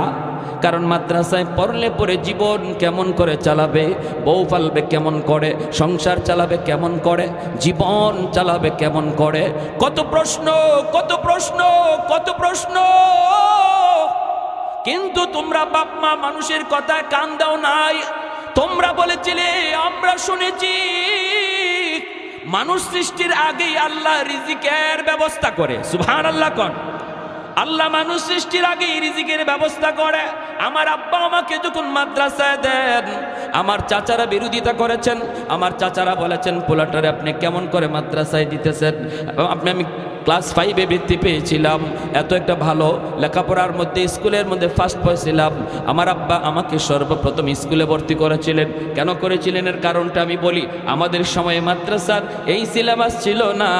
কারণ মাদ্রাসায় পড়লে পরে জীবন কেমন করে চালাবে, বউ পালবে কেমন করে, সংসার চালাবে কেমন করে, জীবন চালাবে কেমন করে, কত প্রশ্ন কত প্রশ্ন কত প্রশ্ন। কিন্তু তোমরা বাপ মা মানুষের কথায় কান দাও নাই। তোমরা বলেছিলে, আমরা শুনেছি মানুষ সৃষ্টির আগেই আল্লাহ রিজিকের ব্যবস্থা করে। সুবহানাল্লাহ কোন। আল্লাহ মানুষ সৃষ্টির আগেই রিজিকের ব্যবস্থা করে। আমার আব্বা আমাকে যখন মাদ্রাসায় দেন, আমার চাচারা বিরোধিতা করেছেন। আমার চাচারা বলেছেন, পোলাটারে আপনি কেমন করে মাদ্রাসায় দিতেছেন, আমি ক্লাস 5-এ বৃত্তি পেয়েছিলাম, এত একটা ভালো লেখাপড়ার মধ্যে স্কুলের মধ্যে ফার্স্ট পেয়েছিলাম। আমার আব্বা আমাকে সর্বপ্রথম স্কুলে ভর্তি করেছিলেন। কেন করেছিলেন এর কারণটা আমি বলি। আমাদের সময়ে মাদ্রাসার এই সিলেবাস ছিল না,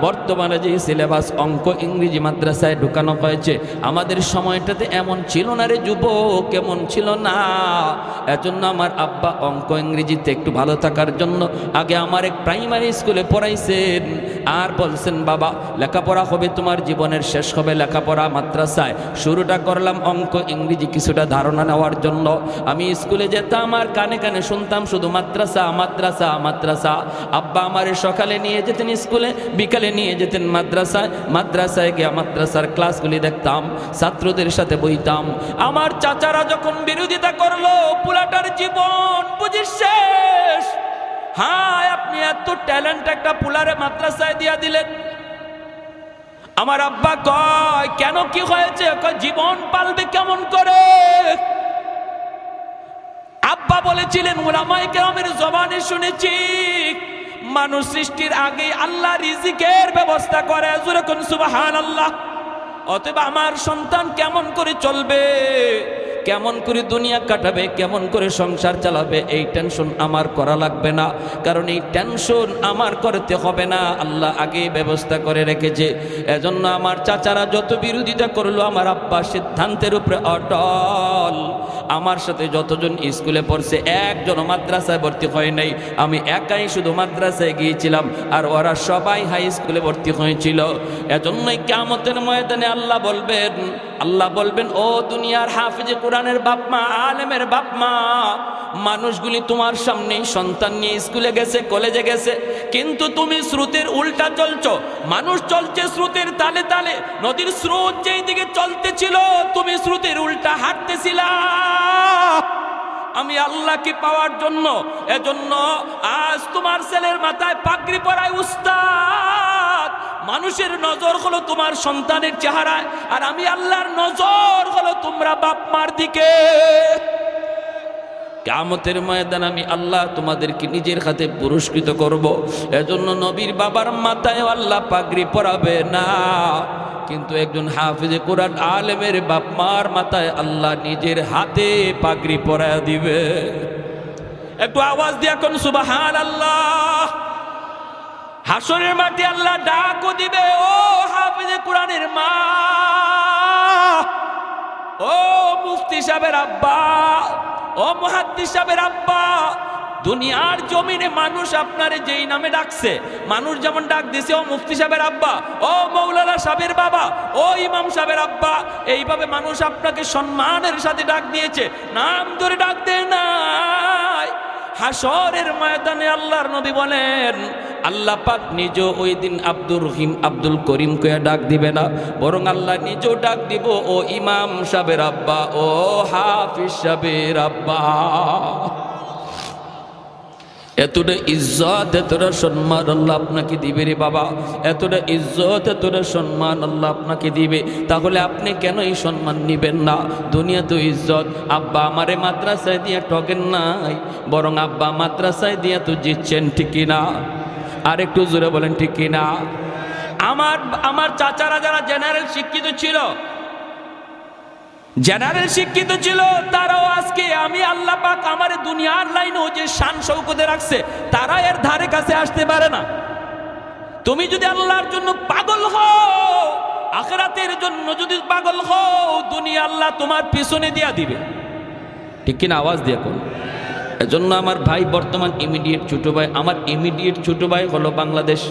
বর্তমানে যে সিলেবাস অঙ্ক ইংরেজি মাদ্রাসায় ঢুকানো হয়েছে, আমাদের সময়টাতে এমন ছিল না রে যুবক, কেমন ছিল না। এজন্য আমার আব্বা অঙ্ক ইংরেজিতে একটু ভালো থাকার জন্য আগে আমার এক প্রাইমারি স্কুলে পড়াইছেন, আর বলছেন বাবা লেখাপড়া হবে তোমার জীবনের শেষ হবে লেখাপড়া মাদ্রাসায়। শুরুটা করলাম অঙ্ক ইংরেজি কিছুটা ধারণা নেওয়ার জন্য। আমি স্কুলে যেতাম আর কানে কানে শুনতাম শুধু মাদ্রাসা মাদ্রাসা মাদ্রাসা। আব্বা আমার সকালে নিয়ে যেতেন স্কুলে, বিকালে নিয়ে যেতেন মাদ্রাসায়। মাদ্রাসায় গিয়ে মাদ্রাসার ক্লাসগুলি দেখতাম, ছাত্রদের সাথে বইতাম। আমার চাচারা যখন বিরোধিতা করলো, পুলাটার জীবন বুঝি শেষ। হ্যাঁ, আপনি এত ট্যালেন্ট একটা পুলারে মাদ্রাসায় দিয়া দিলেন। আমার আব্বা কয়, কেন কি হয়েছে? কয় জীবন পালবে কেমন করে। আব্বা বলেছিলেন, উলামায়ে কেরামের জবানে শুনেছি মানুষ সৃষ্টির আগে আল্লাহ রিজিকের ব্যবস্থা করে। জোরে কোন সুবহানাল্লাহ। অতএব আমার সন্তান কেমন করে চলবে, কেমন করে দুনিয়া কাটাবে, কেমন করে সংসার চালাবে, এই টেনশন আমার করা লাগবে না, কারণ এই টেনশন আমার করতে হবে না, আল্লাহ আগেই ব্যবস্থা করে রেখেছে। এজন্য আমার চাচারা যত বিরোধিতা করলো, আমার আব্বা সিদ্ধান্তের উপরে অটল। আমার সাথে যতজন স্কুলে পড়ছে একজনও মাদ্রাসায় ভর্তি হয় নাই, আমি একাই শুধু মাদ্রাসায় গিয়েছিলাম, আর ওরা সবাই হাই স্কুলে ভর্তি হয়েছিল। এজন্যই কিয়ামতের ময়দানে আল্লাহ বলবেন, ও দুনিয়ার হাফেজে কোরআনের বাপ মা, আলেমের বাপ মা, মানুষগুলি তোমার সামনেই সন্তান নিয়ে স্কুলে গেছে, কলেজে গেছে, কিন্তু তুমি স্রোতের উল্টা চলছো। মানুষ চলছে স্রোতের তালে তালে, নদীর স্রোত যেই দিকে চলতেছিল তুমি স্রোতের উল্টা হাঁটতেছিলা আমি আল্লাহকে পাওয়ার জন্য। এজন্য আজ তোমার ছেলের মাথায় পাগড়ি পরায় উস্তাদ, মানুষের নজর হলো তোমার সন্তানের চেহারায়, আর আমি আল্লাহর নজর হলো তোমরা বাপ মার দিকে। কিয়ামতের ময়দানে আমি আল্লাহ তোমাদেরকে নিজের হাতে পুরস্কৃত করব। এজন্য নবীর বাবার মাথায় আল্লাহ পাগড়ি পরাবে না, কিন্তু একজন হাফেজে কোরআন আলেমের বাপ মার মাথায় আল্লাহ নিজের হাতে পাগড়ি পরায় দিবে। একটু আওয়াজ দিয়া কোন সুবহানাল্লাহ। হাসরের মাঠে আল্লাহ ডাকও দিবে, ও হাফেজে কোরআনের মা, ও মুফতি সাহেবের আব্বা, ও মুহাদ্দিস সাহেবের আব্বা, দুনিয়ার জমিনে মানুষ আপনারে যেই নামে ডাকছে, মানুষ যেমন ডাক দিছে ও মুফতি সাহেবের আব্বা, ও মৌলানা সাহেবের বাবা, ও ইমাম সাহেবের আব্বা, এইভাবে মানুষ আপনাকে সম্মানের সাথে ডাক দিয়েছে, নাম ধরে ডাক দেয় নাই। হাসরের ময়দানে আল্লাহর নবী বলেন, আল্লাহ পাক নিজে ওই দিন আব্দুর রহিম আব্দুল করিম কে ডাক দিবে না, বরং আল্লাহ নিজেও ডাক দিব, ও ইমাম সাহেবের আব্বা, ও হাফিজ সাহেবের আব্বা। এতটা ইজ্জত, এতটা সম্মান আল্লাহ আপনাকে দিবে রে বাবা, এতটা ইজ্জত, এতটা সম্মান আল্লাহ আপনাকে দিবে। তাহলে আপনি কেন এই সম্মান নিবেন না? দুনিয়া তো ইজ্জত। আব্বা আমারে মাদ্রাসায় দিয়ে ঠকেন নাই, বরং আব্বা মাদ্রাসায় দিয়ে তো জিতছেন, ঠিক কিনা? আর একটু জোরে বলেন ঠিক কিনা? আমার চাচারা যারা জেনারেল শিক্ষিত ছিল, তারাও আজকে আমি আল্লাহ পাক আমার দুনিয়ার লাইনেও যে শান শৌকতে রাখছে, তারা এর ধারে কাছে আসতে পারে না। তুমি যদি আল্লাহর জন্য পাগল হও, আখিরাতের জন্য যদি পাগল হও, দুনিয়া আল্লাহ তোমার পিছনে দিয়া দিবে। ঠিক কিনা? আওয়াজ দিয়ে কোন। এজন্য আমার ভাই, বর্তমান ইমিডিয়েট ছোট ভাই, আমার ইমিডিয়েট ছোট ভাই হলো বাংলাদেশ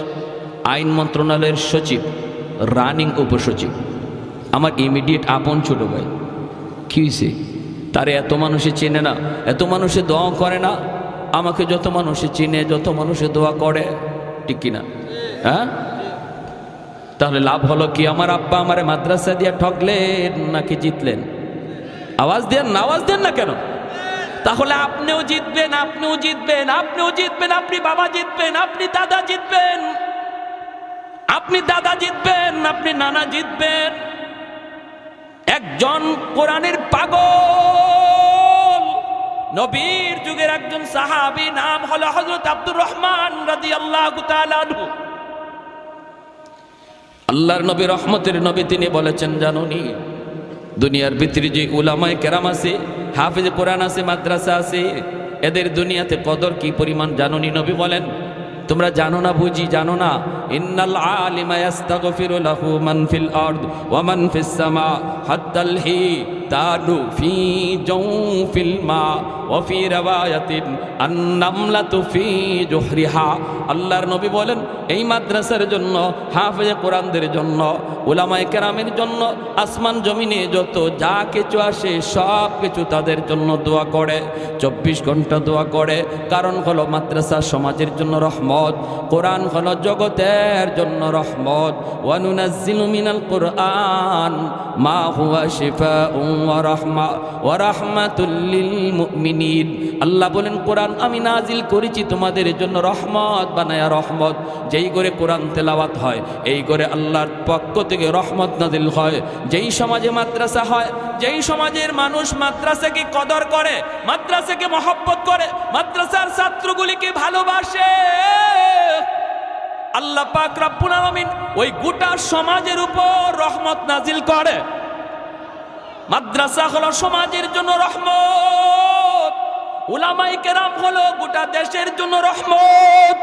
আইন মন্ত্রণালয়ের সচিব, রানিং উপসচিব, আমার ইমিডিয়েট আপন ছোট ভাই। কি হয়েছে? তারে এত মানুষে চেনে না, এত মানুষে দোয়া করে না। আমাকে যত মানুষে চিনে, যত মানুষে দোয়া করে। ঠিক কিনা? হ্যাঁ, তাহলে লাভ হলো কি? আমার আব্বা আমারে মাদ্রাসা দিয়ে ঠকলেন নাকি জিতলেন? আওয়াজ দেন না, আওয়াজ দেন না কেন? তাহলে আপনিও জিতবেন, আপনিও জিতবেন, আপনিও জিতবেন, আপনি বাবা জিতবেন, আপনি দাদা জিতবেন, আপনি দাদা জিতবেন, আপনি নানা জিতবেন। একজন কোরআনের পাগল, নবীর যুগের একজন সাহাবী, নাম হলো হযরত আব্দুর রহমান রাদিয়াল্লাহু তাআলা আনহু। আল্লাহর নবী, রহমতের নবী, তিনি বলেছেন, জানোনি দুনিয়ার ভিতরে যে উলামায়ে কেরাম আছে, হাফেজ কোরআন আছে, মাদ্রাসা আছে, এদের দুনিয়াতে কদর কি পরিমাণ জানোনি? নবী বলেন, তোমরা জানো না বুঝি? জানো না? ইন্নাল আলিমা ইস্তাগফিরু লাহু মান ফিল আরদ ওয়া মান ফিস সামা হাত্তাল হিতানু ফি জাওফিল মা ওয়া ফি রাওয়ায়াতিন আন-নামলাতু ফি জুহরিহা। আল্লাহর নবী বলেন, এই মাদ্রাসার জন্য, হাফেজে কোরআনদের জন্য, উলামায়ে কেরামের জন্য আসমান জমিনে যত যা কিছু আসে সব কিছু তাদের জন্য দোয়া করে, 24 ঘন্টা দোয়া করে। কারণ হলো মাদ্রাসা সমাজের জন্য রহমত, কোরআন হলো জগতের জন্য রহমত। ওয়া নুনাজ্জিলু মিনাল কুরআন মা হুয়া শিফাউন ওয়া রাহমা ওয়া রাহমাতুল লিল মুমিনিন। আল্লাহ বলেন, কোরআন আমি নাজিল করেছি তোমাদের জন্য রহমত বানায়া, রহমত। যেই করে কোরআন তেলাওয়াত হয়, এই করে আল্লাহর পক্ষ থেকে রহমত নাজিল হয়। যেই সমাজে মাদ্রাসা হয়, যেই সমাজের মানুষ মাদ্রাসাকে কদর করে, মাদ্রাসাকে মহব্বত করে, মাদ্রাসার ছাত্রগুলিকে ভালোবাসে, আল্লাহ পাক রব্বুল আলামিন ওই গোটা সমাজের উপর রহমত নাজিল করে। মাদ্রাসা হলো সমাজের জন্য রহমত, উলামায়ে কেরাম হলো গোটা দেশের জন্য রহমত।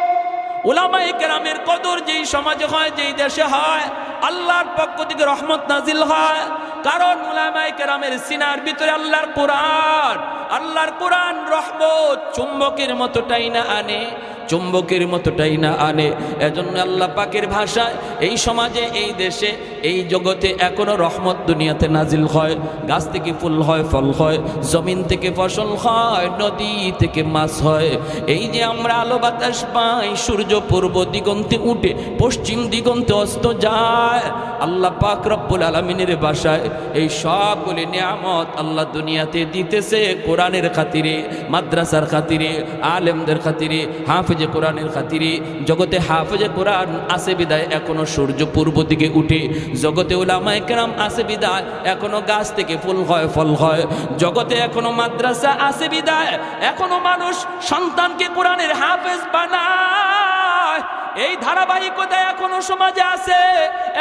উলামায়ে কেরামের কদর যেই সমাজে হয়, যেই দেশে হয়, আল্লাহর পক্ষ থেকে রহমত নাজিল হয়। কারণ উলামায়ে কেরামের সিনার ভিতরে আল্লাহর কোরআন, আল্লাহর কোরআন রহমত চুম্বকের মতো টাইনা আনে, চুম্বকের মতো টাইনা আনে। এজন্য আল্লাহ পাকের ভাষায় এই সমাজে, এই দেশে, এই জগতে এখনো রহমত দুনিয়াতে নাজিল হয়। গাছ থেকে ফুল হয়, ফল হয়, জমিন থেকে ফসল হয়, নদী থেকে মাছ হয়। এই যে আমরা আলো বাতাস পাই, সূর্য পূর্ব দিগন্তে উঠে পশ্চিম দিগন্তে অস্ত যায়, আল্লাহ পাক রব্বুল আলামিনের ভাষায় এই সবগুলি নিয়ামত আল্লাহ দুনিয়াতে দিতেছে কোরআনের খাতিরে, মাদ্রাসার খাতিরে, আলেমদের খাতিরে, হাফেজে কোরআনের খাতিরে। জগতে হাফেজে কোরআন আছে বিদায় এখনো সূর্য পূর্ব দিকে উঠে, জগতে উলামায়ে কেরাম আছে বিদায় এখনো গাছ থেকে ফুল হয়, ফল হয়। জগতে এখনো মাদ্রাসা আছে বিদায় এখনো মানুষ সন্তানকে কোরআনের হাফেজ বানায়। এই ধারাবাহিকতা এখনো সমাজে আছে,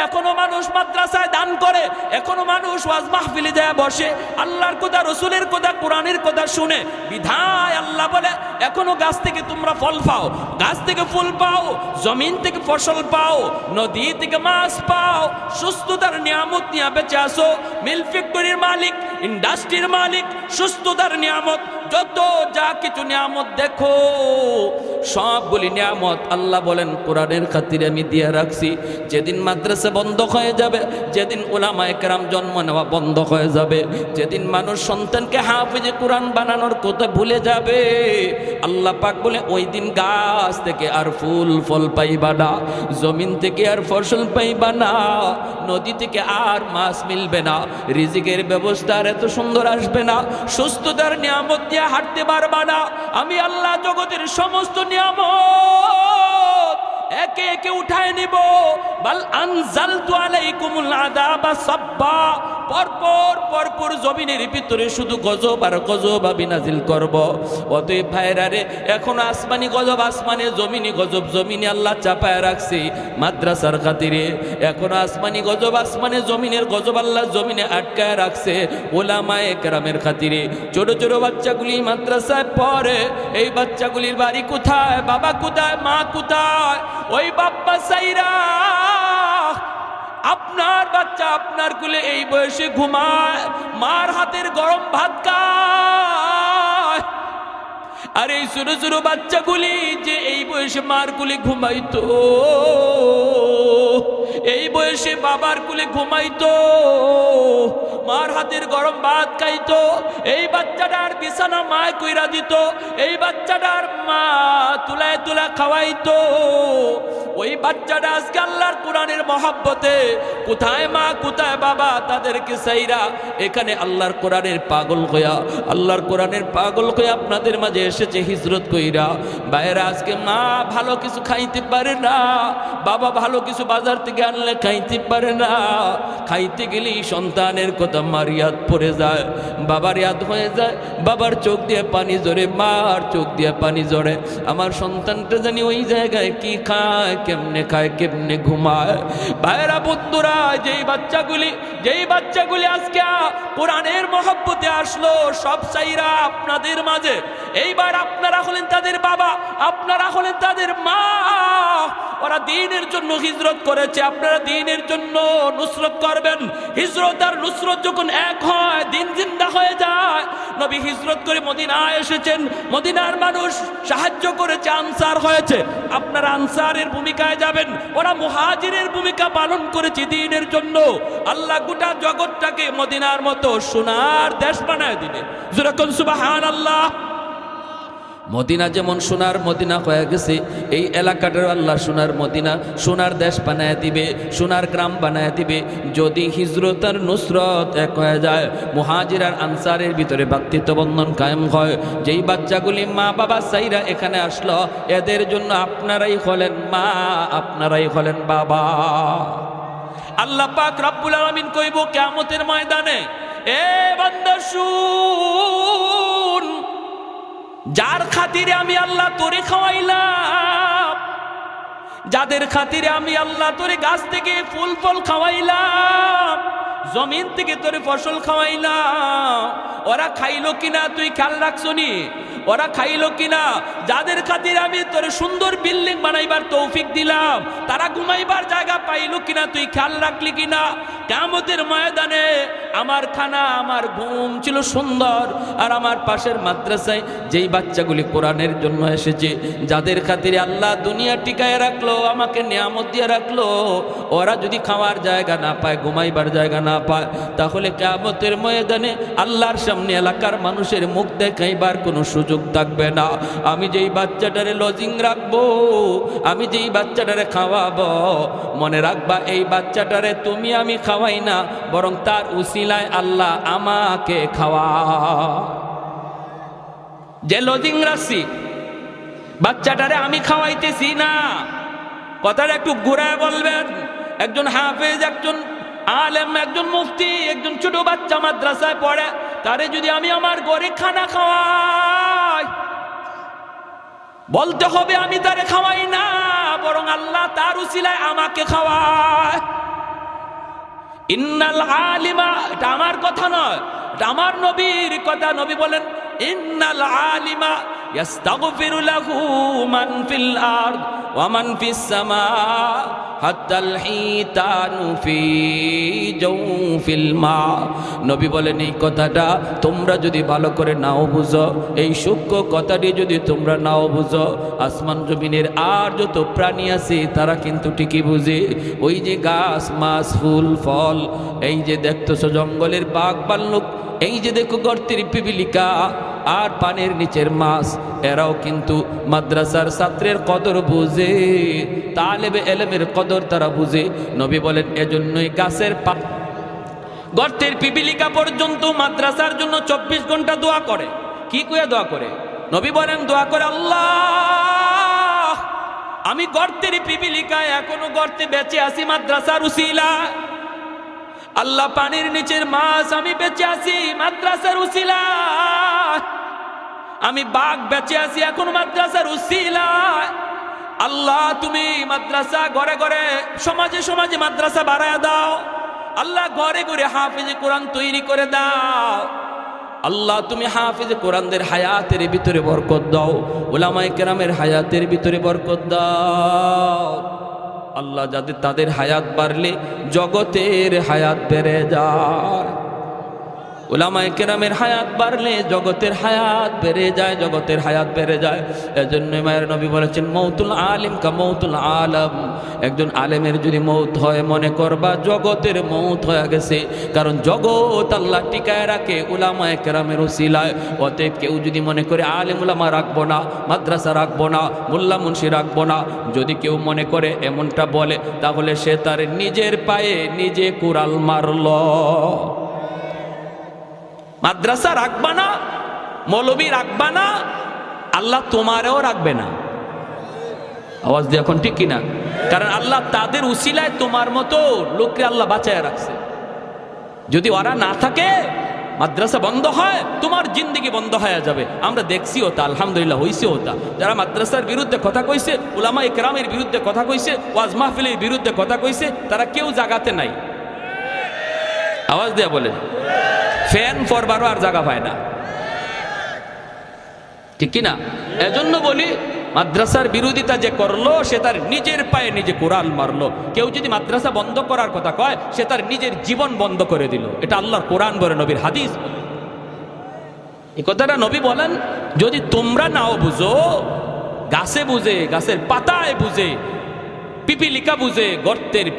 এখনো মানুষ মাদ্রাসায় দান করে, এখনো মানুষ ওয়াজ মাহফিলে যায় বসে, আল্লাহর কথা, রসুলের কথা, কোরআনের কথা শুনে। বিধায় আল্লাহ বলে, এখনো গাছ থেকে তোমরা ফল পাও, গাছ থেকে ফুল পাও, জমিন থেকে ফসল পাও, নদী থেকে মাছ পাও, সুস্থতার নিয়ামত নিয়ে বেঁচে আসো। মিল ফ্যাক্টরির মালিক, ইন্ডাস্ট্রির মালিক, সুস্থতার নিয়ামত, যত যা কিছু নিয়ামত দেখো সবগুলি নিয়ামত আল্লাহ বলেন কোরআনের খাতিরে আমি দিয়ে রাখছি। যেদিন মাদ্রাসা বন্ধ হয়ে যাবে, যেদিন উলামায়ে কেরাম জন্ম নেওয়া বন্ধ হয়ে যাবে, যেদিন মানুষ সন্তানকে হাফেজে কোরআন বানানোর কথা ভুলে যাবে, আল্লাহ পাক বলে ওই দিন গাছ থেকে আর ফুল ফল পাইবা না, জমিন থেকে আর ফসল পাইবা না, নদী থেকে আর মাছ মিলবে না, রিজিকের ব্যবস্থা আর এত সুন্দর আসবে না, সুস্থতার নিয়ামত দিয়ে হাঁটতে পারবা না। আমি আল্লাহ জগতের সমস্ত নিয়ামত একে একে উঠায় নিব। বাল আনজালতু আলাইকুমুল আযাবা সাব্বা, পরপর পরপর জমিনের ভিতরে শুধু গজব আর গজব আমি নাজিল করব। অতএব ভাইরা রে, এখন আসমানি গজব আসমানে, জমিনি গজব জমিনে আল্লাহ চাপায় রাখছি মাদ্রাসার খাতিরে। এখন আসমানি গজব আসমানে, জমিনের গজব আল্লাহ জমিনে আটকায় রাখছে উলামায়ে কেরামের খাতিরে। ছোট ছোট বাচ্চাগুলি মাদ্রাসায় পড়ে, এই বাচ্চাগুলির বাড়ি কোথায়, বাবা কোথায়, মা কোথায়? ওই বাপ্পা সাইরা আপনার বাচ্চা আপনার কোলে এই বয়সে ঘুমায়, মার হাতের গরম ভাত খায়। আর এই ছোট ছোট বাচ্চাগুলি যে এই বয়সে মার কোলে ঘুমাইতো, এই বয়সে বাবার কোলে ঘুমাইতো, মার হাতের গরম ভাত খাইতো, এই বাচ্চাটার বিছানা মা কইরা দিত, এই বাচ্চাটার মা তুলায় তুলা খাওয়াইতো। ওই বাচ্চাটা আজকে আল্লাহর কোরআনের মহব্বতে কোথায় মা কোথায় বাবা তাদেরকে চাইরা এখানে আল্লাহর কোরআনের পাগল হইয়া, আল্লাহর কোরআনের পাগল হইয়া আপনাদের মাঝে এসেছে হিজরত কইরা। বাইরে আজকে মা ভালো কিছু খাইতে পারে না, বাবা ভালো কিছু বাজার থেকে আনলে খাইতে পারে না, খাইতে গেলেই সন্তানের কথা মার ইয়াদ পড়ে যায়, বাবার ইয়াদ হয়ে যায়, বাবার চোখ দিয়ে পানি ঝরে, মার চোখ দিয়ে পানি ঝরে। আমার সন্তানটা জানি ওই জায়গায় কি খায়, কেমনে খায়, কেমনে ঘুমায়। ভাইরা বন্ধুরা, যেই বাচ্চাগুলি আজকে কোরআনের মহব্বতে আসলো সব চাইরা আপনাদের মাঝে, এইবার আপনারা হলেন তাদের বাবা, আপনারা হলেন তাদের মা। ওরা দ্বীনের জন্য হিজরত করেছে, আপনারা দ্বীনের জন্য নুসরত করবেন। হিজরত আর নুসরত যখন এক হয়, দিন জিন্দা হয়ে যায়। নবী হিজরত করে মদিনায় এসেছেন, মদিনার মানুষ সাহায্য করেছে, আনসার হয়েছে, আপনারা আনসারের ভূমিকায় যাবেন। ওরা মুহাজিরের ভূমিকা পালন করেছে দ্বীনের জন্য। আল্লাহ গোটা জগৎটাকে মদিনার মতো সোনার দেশ বানায় দিবে। যেরকম সুবহানাল্লাহ। মদিনা যেমন সোনার মদিনা হয়ে গেছে, এই এলাকাটার আল্লাহ সোনার মদিনা, সোনার দেশ বানায় দিবে, সোনার গ্রাম বানায় দিবে। যদি হিজরত আর নুসরত এক হয়ে যায়, মুহাজির আর আনসারের ভিতরে ভ্রাতৃত্ব বন্ধন কায়েম হয়। যেই বাচ্চাগুলি মা বাবা সাইরা এখানে আসলো, এদের জন্য আপনারাই হলেন মা, আপনারাই হলেন বাবা। আল্লাহ পাক রব্বুল আলামিন কইব কিয়ামতের ময়দানে, এ বান্দা শুন, যার খাতিরে আমি আল্লাহ তোরে খাওয়াইলাম, যাদের খাতিরে আমি আল্লাহ তোরে গাছ থেকে ফুল ফল খাওয়াইলাম, জমিন থেকে তোরে ফসল খাওয়াইলাম, ওরা খাইলো কিনা তুই খেয়াল রাখছনি? ওরা খাইলো কিনা? যাদের খাতিরে আমি তোরে সুন্দর বিল্ডিং বানাইবার তৌফিক দিলাম, তারা ঘুমাইবার জায়গা পাইলো কিনা তুই খেয়াল রাখলি কিনা? কিয়ামতের ময়দানে আমার খানা আমার ঘুম ছিল সুন্দর, আর আমার পাশের মাদ্রাসায় যেই বাচ্চাগুলি কোরআনের জন্য এসেছে, যাদের খাতিরে আল্লাহ দুনিয়া টিকায় রাখলো, আমাকে নিয়ামত দিয়ে রাখলো, ওরা যদি খাওয়ার জায়গা না পায়, ঘুমাইবার জায়গা না পায়, তাহলে কিয়ামতের ময়দানে আল্লাহর সামনে এলাকার মানুষের মুখ দেখাইবার কোনো সুযোগ থাকবে না। আমি যেই বাচ্চাটারে লজিং রাখবো, আমি যেই বাচ্চাটারে খাওয়াবো, মনে রাখবা এই বাচ্চাটারে তুমি আমি খাওয়াই না, বরং তার উসিলায় আল্লাহ আমাকে খাওয়া। যে লজিং রাখছি, বাচ্চাটারে আমি খাওয়াইতেছি না, কথাটা একটু ঘুরায় বলবেন। একজন হাফেজ, একজন আলেম, একজন মুফতি, একজন ছোট বাচ্চা মাদ্রাসায় পড়ে, তারে যদি আমি আমার ঘরে খানা খাওয়াই, বলতে হবে আমি তারে খাওয়াই না, বরং আল্লাহ তার উসিলায় আমাকে খাওয়ায়। ইন্নাল আলিমা, এটা আমার কথা নয়, এটা আমার নবীর কথা। নবী বলেন, ইন্নাল আলিমা ইয়াস্তাগফিরু লাহু মান ফিল আরদ ওয়া মান ফিস সামা হাত্তাল হিতানু ফি জাওফিল মা। নবী বলেন, এই কথাটা তোমরা যদি ভালো করে নাও বুঝো, এই সূক্ষ্ম কথাটি যদি তোমরা নাও বুঝো, আসমান জমিনের আর যত প্রাণী আছে তারা কিন্তু ঠিকই বুঝে। ওই যে গাছ, মাছ, ফুল, ফল, এই যে দেখতেছো জঙ্গলের বাঘ ভাল্লুক, এই যে দেখো গর্তের পিপিলিকা আর পানির নিচের মাছ, এরাও কিন্তু মাদ্রাসার ছাত্রের কদর বুঝে, তালেবে এলেমের কদর তারা বুঝে। নবী বলেন, এজন্যই গাছের গর্তের পিপিলিকা পর্যন্ত মাদ্রাসার জন্য 24 ঘন্টা দোয়া করে। কি কইয়া দোয়া করে? নবী বলেন, দোয়া করে, আল্লাহ আমি গর্তের পিপিলিকায় এখনো গর্তে বেঁচে আছি মাদ্রাসার উসিলা। আল্লাহ পানির নিচের মাছ আমি বেঁচে আছি মাদ্রাসার উসিলা। আমি বাঘ বেঁচে আছি এখন মাদ্রাসার উসিলা। আল্লাহ তুমি মাদ্রাসা ঘরে ঘরে, সমাজে সমাজে মাদ্রাসা বাড়ায় দাও। আল্লাহ ঘরে ঘরে হাফেজে কোরআন তৈরি করে দাও। আল্লাহ তুমি হাফেজে কোরআনদের হায়াতের ভিতরে বরকত দাও, উলামায়ে কেরামের হায়াতের ভিতরে বরকত দাও। আল্লাহ যাদের তাদের হায়াত বাড়লে জগতের হায়াত বেড়ে যায়। উলামায়ে কেরামের হায়াত বাড়লে জগতের হায়াত বেড়ে যায়, জগতের হায়াত বেড়ে যায়। এজন্য মায়ের নবী বলেছেন মৌতুল আলিম কা মৌতুল আলম। একজন আলেমের যদি মৌত হয় মনে করবা জগতের মৌত হয়ে গেছে, কারণ জগৎ আল্লাহ টিকায় রাখে উলামায়ে কেরামের উসিলায়। অতএব কেউ যদি মনে করে আলেম উলামা রাখবো না, মাদ্রাসা রাখবো না, মোল্লা মুন্সি রাখবো না, যদি কেউ মনে করে এমনটা বলে, তাহলে সে তার নিজের পায়ে নিজে কুড়াল মারল। মাদ্রাসা রাখবা না, মৌলবী রাখবা না, আল্লাহ তোমারেও রাখবে না। আওয়াজ দিয়ে এখন ঠিক কিনা? কারণ আল্লাহ তাদের উসিলায় তোমার মতো লোককে আল্লাহ বাঁচায় রাখছে। যদি ওরা না থাকে, মাদ্রাসা বন্ধ হয়, তোমার জিন্দেগি বন্ধ হয়ে যাবে। আমরা দেখছি ওটা, আলহামদুলিল্লাহ হইছে ওটা। যারা মাদ্রাসার বিরুদ্ধে কথা কইছে, উলামায়ে কেরামের বিরুদ্ধে কথা কইছে, ওয়াজ মাহফিলের বিরুদ্ধে কথা কইছে, তারা কেউ জাগাতে নাই। আওয়াজ দিয়ে বলেন, ফ্যান পরবারও আর জায়গা পায় না, ঠিক কিনা? এজন্য বলি মাদ্রাসার বিরোধিতা যে করলো সে তার নিজের পায়ে নিজে কোরআন মারলো। কেউ যদি মাদ্রাসা বন্ধ করার কথা কয়, সে তার নিজের জীবন বন্ধ করে দিল। এটা আল্লাহর কোরআন বলে, নবীর হাদিস বলে। এই কথাটা নবী বলেন, যদি তোমরা নাও বুঝো, গাছে বুঝে, গাছের পাতায় বুঝে, পিপিলিকা বুঝে, গর্তের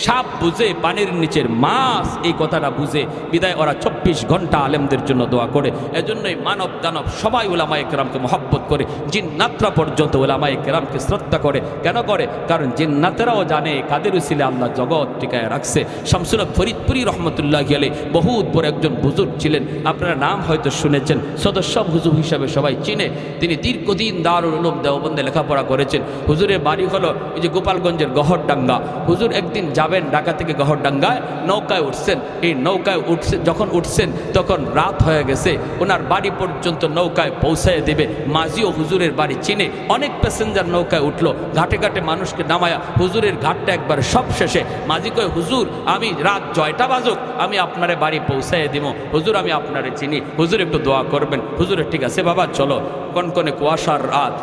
সাপ বুঝে, পানির নিচের মাছ, এই কথাটা বুঝে বিদায় ওরা 24 ঘন্টা আলেমদের জন্য দোয়া করে। এজন্যই মানব দানব সবাই উলামায়ে কেরামকে মহব্বত করে, জিন্নাতরা পর্যন্ত উলামায়ে কেরামকে শ্রদ্ধা করে। কেন করে? কারণ জিন্নাতেরাও জানে কাদের উসিলে আল্লাহ জগৎ টিকায় রাখছে। শামসুল হক ফরিদপুরি রহমতুল্লাহি আলাইহি বহুত বড় একজন বুজুর্গ ছিলেন, আপনারা নাম হয়তো শুনেছেন, সদস্য হুজুর হিসাবে সবাই চিনে। তিনি দীর্ঘদিন দারুল উলুম দেওবন্দে লেখাপড়া করেছেন। হুজুরের বাড়ি হলো এই যে গোপালগঞ্জের গহরডাঙ্গা। হুজুর একদিন যাবেন ঢাকা থেকে গহরডাঙ্গায়, নৌকায় উঠছেন। এই নৌকায় যখন উঠছেন তখন রাত হয়ে গেছে। ওনার বাড়ি পর্যন্ত নৌকায় পৌঁছায় দেবে। মাঝিও হুজুরের বাড়ি চিনে। অনেক প্যাসেঞ্জার নৌকায় উঠলো, ঘাটে ঘাটে মানুষকে নামায়া হুজুরের ঘাটটা একবার সব শেষে মাঝি কয়, হুজুর আমি রাত 6টা বাজুক আমি আপনারে বাড়ি পৌঁছায় দিব, হুজুর আমি আপনারে চিনি, হুজুর একটু দোয়া করবেন। হুজুরের ঠিক আছে বাবা চলো। কনকনে কুয়াশার রাত,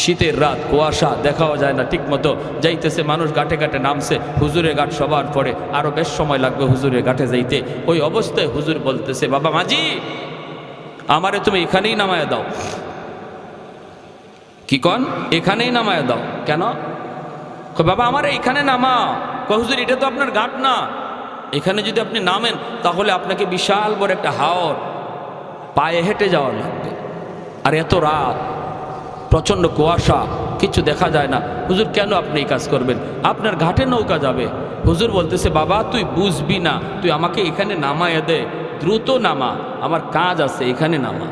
শীতের রাত, কুয়াশা, দেখাও যায় না ঠিক মতো। যাইতেছে মানুষ, ঘাটে ঘাটে নামছে। হুজুরের ঘাট সবার পরে, আরো বেশ সময় লাগবে হুজুরের ঘাটে যাইতে। ওই অবস্থায় হুজুর বলতেছে, বাবা মাঝি আমারে তুমি এখানেই নামায় দাও। কি কন? এখানেই নামায় দাও। কেন? বাবা আমারে এখানে নামা। হুজুর এটা তো আপনার ঘাট না, এখানে যদি আপনি নামেন তাহলে আপনাকে বিশাল বড় একটা হাওর পায়ে হেঁটে যাওয়া লাগবে, আর এত রাত, প্রচণ্ড কুয়াশা, কিছু দেখা যায় না। হুজুর কেন আপনি এই কাজ করবেন? আপনার ঘাটে নৌকা যাবে। হুজুর বলতেছে, বাবা তুই বুঝবি না, তুই আমাকে এখানে নামায় দে, দ্রুত নামা, আমার কাজ আছে, এখানে নামা,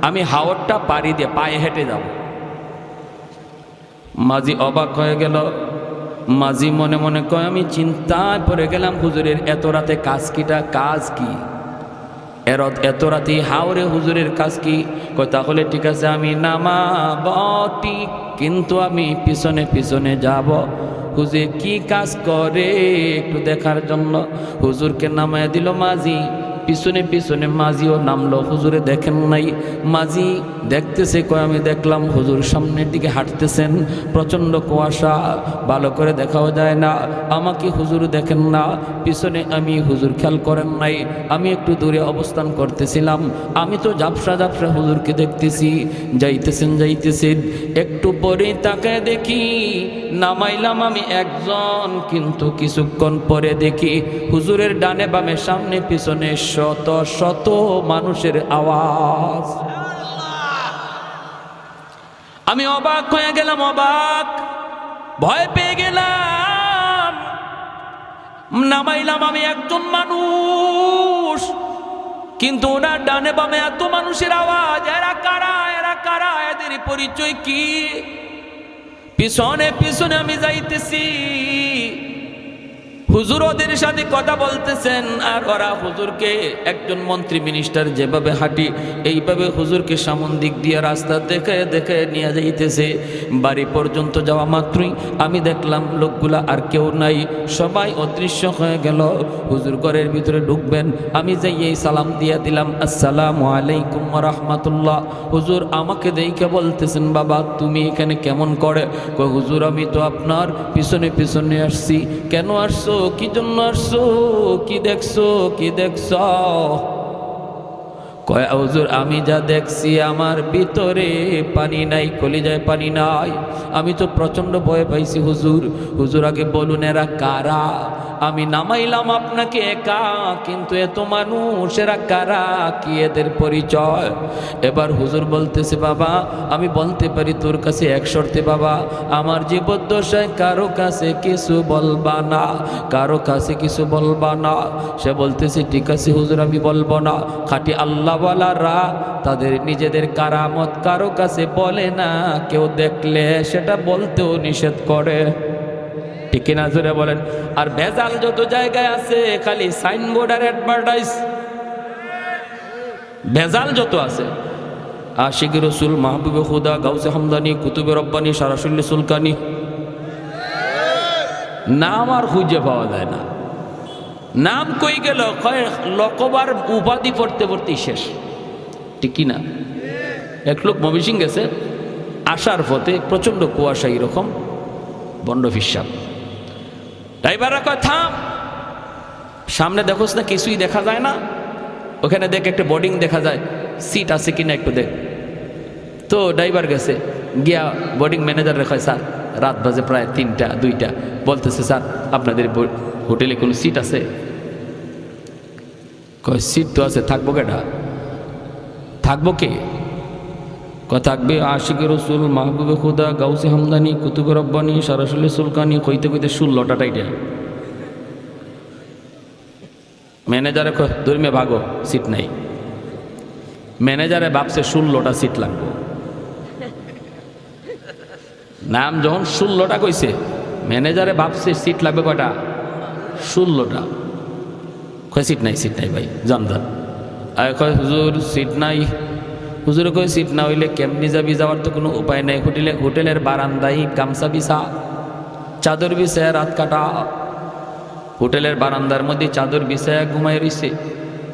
আমি হাওরটা পাড়ি দিয়ে পায়ে হেঁটে যাব। মাঝি অবাক হয়ে গেল। মাঝি মনে মনে কয়, আমি চিন্তায় পড়ে গেলাম, হুজুরের এত রাতে কাজ কি? এত রাতে হাওরে হুজুরের কাজ কি? কয় তাহলে ঠিক আছে আমি নামাব ঠিক, কিন্তু আমি পিছনে পিছনে যাব। হুজুর কি কাজ করে একটু দেখার জন্য হুজুরকে নামায় দিল মাঝি। পিছনে পিছনে মাঝিও নামলো। হুজুরে দেখেন নাই, মাঝি দেখতেছে। কয় আমি দেখলাম হুজুর সামনের দিকে হাঁটতেছেন, প্রচণ্ড কুয়াশা, ভালো করে দেখাও যায় না, আমাকে হুজুর দেখেন না, পিছনে আমি হুজুর খেয়াল করেন নাই, আমি একটু দূরে অবস্থান করতেছিলাম, আমি তো ঝাপসা ঝাপসা হুজুরকে দেখতেছি। যাইতেছেন, একটু পরেই তাকায় দেখি নামাইলাম আমি একজন, কিন্তু কিছুক্ষণ পরে দেখি হুজুরের ডানে বামে সামনে পিছনে শত শত মানুষের আওয়াজ। আমি অবাক হয়ে গেলাম, অবাক, ভয় পেয়ে গেলাম। নামাইলাম আমি একজন মানুষ, কিন্তু ওনার ডানে বামে এত মানুষের আওয়াজ। এরা কারা? এদের পরিচয় কি? পিছনে পিছনে আমি যাইতেছি। হুজুর ওদের সাথে কথা বলতেছেন, আর ওরা হুজুরকে, একজন মন্ত্রী মিনিস্টার যেভাবে হাঁটি এইভাবে হুজুরকে সামন দিক দিয়ে রাস্তা দেখে দেখে নিয়ে যাইতেছে। বাড়ি পর্যন্ত যাওয়া মাত্রই আমি দেখলাম লোকগুলা আর কেউ নাই, সবাই অদৃশ্য হয়ে গেল। হুজুর ঘরের ভিতরে ঢুকবেন, আমি যাই সালাম দিয়ে দিলাম, আসসালামু আলাইকুম ওয়া রাহমাতুল্লাহ। হুজুর আমাকে দেখে বলতেছেন, বাবা তুমি এখানে কেমন করে? কই হুজুর আমি তো আপনার পিছনে পিছনে আসছি। কেন আসছো? কি জন্য আসছো? কি দেখছো? কি দেখছ? কয় হুজুর আমি যা দেখছি আমার ভিতরে পানি নাই, কলিজায় পানি নাই, আমি তো প্রচন্ড ভয় পাইছি হুজুর। হুজুর আগে বলুন এরা কারা? আমি নামাইলাম আপনাকে একা, কিন্তু এত মানুষ এরা কারা, কি এদের পরিচয়? এবার হুজুর বলতেছে, বাবা আমি বলতে পারি তোর কাছে এক শর্তে, বাবা আমার জীবদ্দশায় কারো কাছে কিছু বলবা না, কারো কাছে কিছু বলবা না। সে বলতেছে ঠিক আছে হুজুর আমি বলবো না। খাঁটি আল্লাহওয়ালারা তাদের নিজেদের কারামত কারো কাছে বলে না, কেউ দেখলে সেটা বলতেও নিষেধ করে, ঠিক কিনা জোরে বলেন? আর ভেজাল যত জায়গায় আছে খালি সাইনবোর্ড আর অ্যাডভার্টাইজ, ভেজাল যত আছে। আশিকি রসুল, মাহবুবে খুদা, গাউসে হামদানি, কুতুবে রব্বানি, সারাসুল্লি সুলকানি, নাম আর খুঁজে পাওয়া যায় না। নাম কই গেল? লকবার উপাধি পড়তে পড়তেই শেষ, ঠিক কিনা? এক লোক ময়মনসিং গেছে, আসার পথে প্রচন্ড কুয়াশা, এরকম বন্ড ফিসাব। ড্রাইভাররা কয় থাম, সামনে দেখোস না কিছুই দেখা যায় না? ওখানে দেখ একটা বোর্ডিং দেখা যায়, সিট আছে কিনা একটু দেখ। তো ড্রাইভার গেছে, গিয়া বোর্ডিং ম্যানেজার রেখায়, স্যার রাত বাজে প্রায় 3টা 2টা, বলতেছে স্যার আপনাদের হোটেলে কোনো সিট আছে? কয় সিট তো আছে, থাকবো কেটা? থাকবো কে? থাকবে আশিকি রসুল, মাহবুবে খুদা, গাউসে হামদানি, কুতুবে রব্বানি, সারাসুল্লি সুলকানি, কইতে কইতে 16টা টাইটেল। ম্যানেজারে ধর্মে ভাগো, সিট নাই। ম্যানেজারে ভাবছে 16টা সিট লাগবে। নাম যখন 16টা কইছে, ম্যানেজারে ভাবছে সিট লাগবে কয়টা? 16টা। কয় সিট নাই, সিট নাই ভাই, যান যান। আর কয় হুজুর সিট নাই। হুজুরে কয় সিট না হইলে কেমনি যাবি? যাওয়ার তো কোনো উপায় নাই। হোটেলের বারান্দায় গামছা বিছা, চাদর বিছায় রাত কাটা। হোটেলের বারান্দার মধ্যে চাদর বিছায় ঘুমায় রইছে।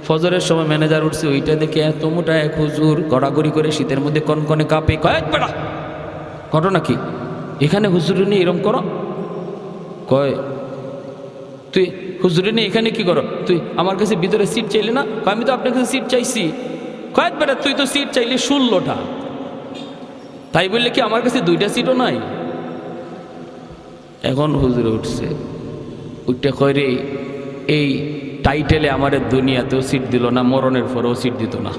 ফজরের সময় ম্যানেজার উঠছে, ওইটা দেখে এত মোটা এক হুজুর গড়াগড়ি করে শীতের মধ্যে কনকনে কাঁপে। কয়েক বেড়া ঘটনা কি? এখানে হুজুরে নিয়ে এরম করো? কয় তুই হুজুরে নিয়ে এখানে কি করো? তুই আমার কাছে ভিতরে সিট চাইলে না? আমি তো আপনার কাছে সিট চাইছি। কয়েক বেটা তুই তো সিট চাইলে 16টা, তাই বললে কি আমার কাছে 2টা সিটও নাই? এখন হুজুরে উঠছে, উঠতে কয় রে এই টাইটেলে আমাদের দুনিয়াতেও সিট দিল না, মরণের পরেও সিট দিত না,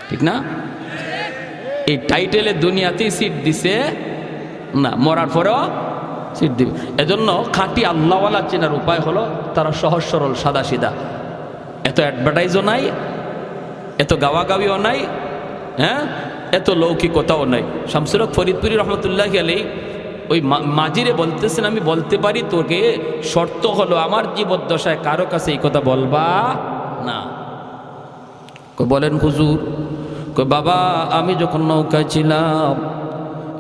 ঠিক না? এই টাইটেলে দুনিয়াতেই সিট দিছে না, মরার পরেও সিট দিবে। এজন্য খাঁটি আল্লাহওয়ালা চেনার উপায় হলো তারা সহজ সরল সাদা সিধা, এত অ্যাডভার্টাইজও নাই, এত গাওয়াগাওয়িও নাই, হ্যাঁ এত লৌকিকতাও নাই। শামসুল হক ফরিদপুরি রহমতুল্লাহি আলাইহি ওই মাজিরে বলতেছেন, আমি বলতে পারি তোকে, শর্ত হলো আমার জীবদ্দশায় কারো কাছে এই কথা বলবা না। বলেন হুজুর? বাবা আমি যখন নৌকায় ছিলাম,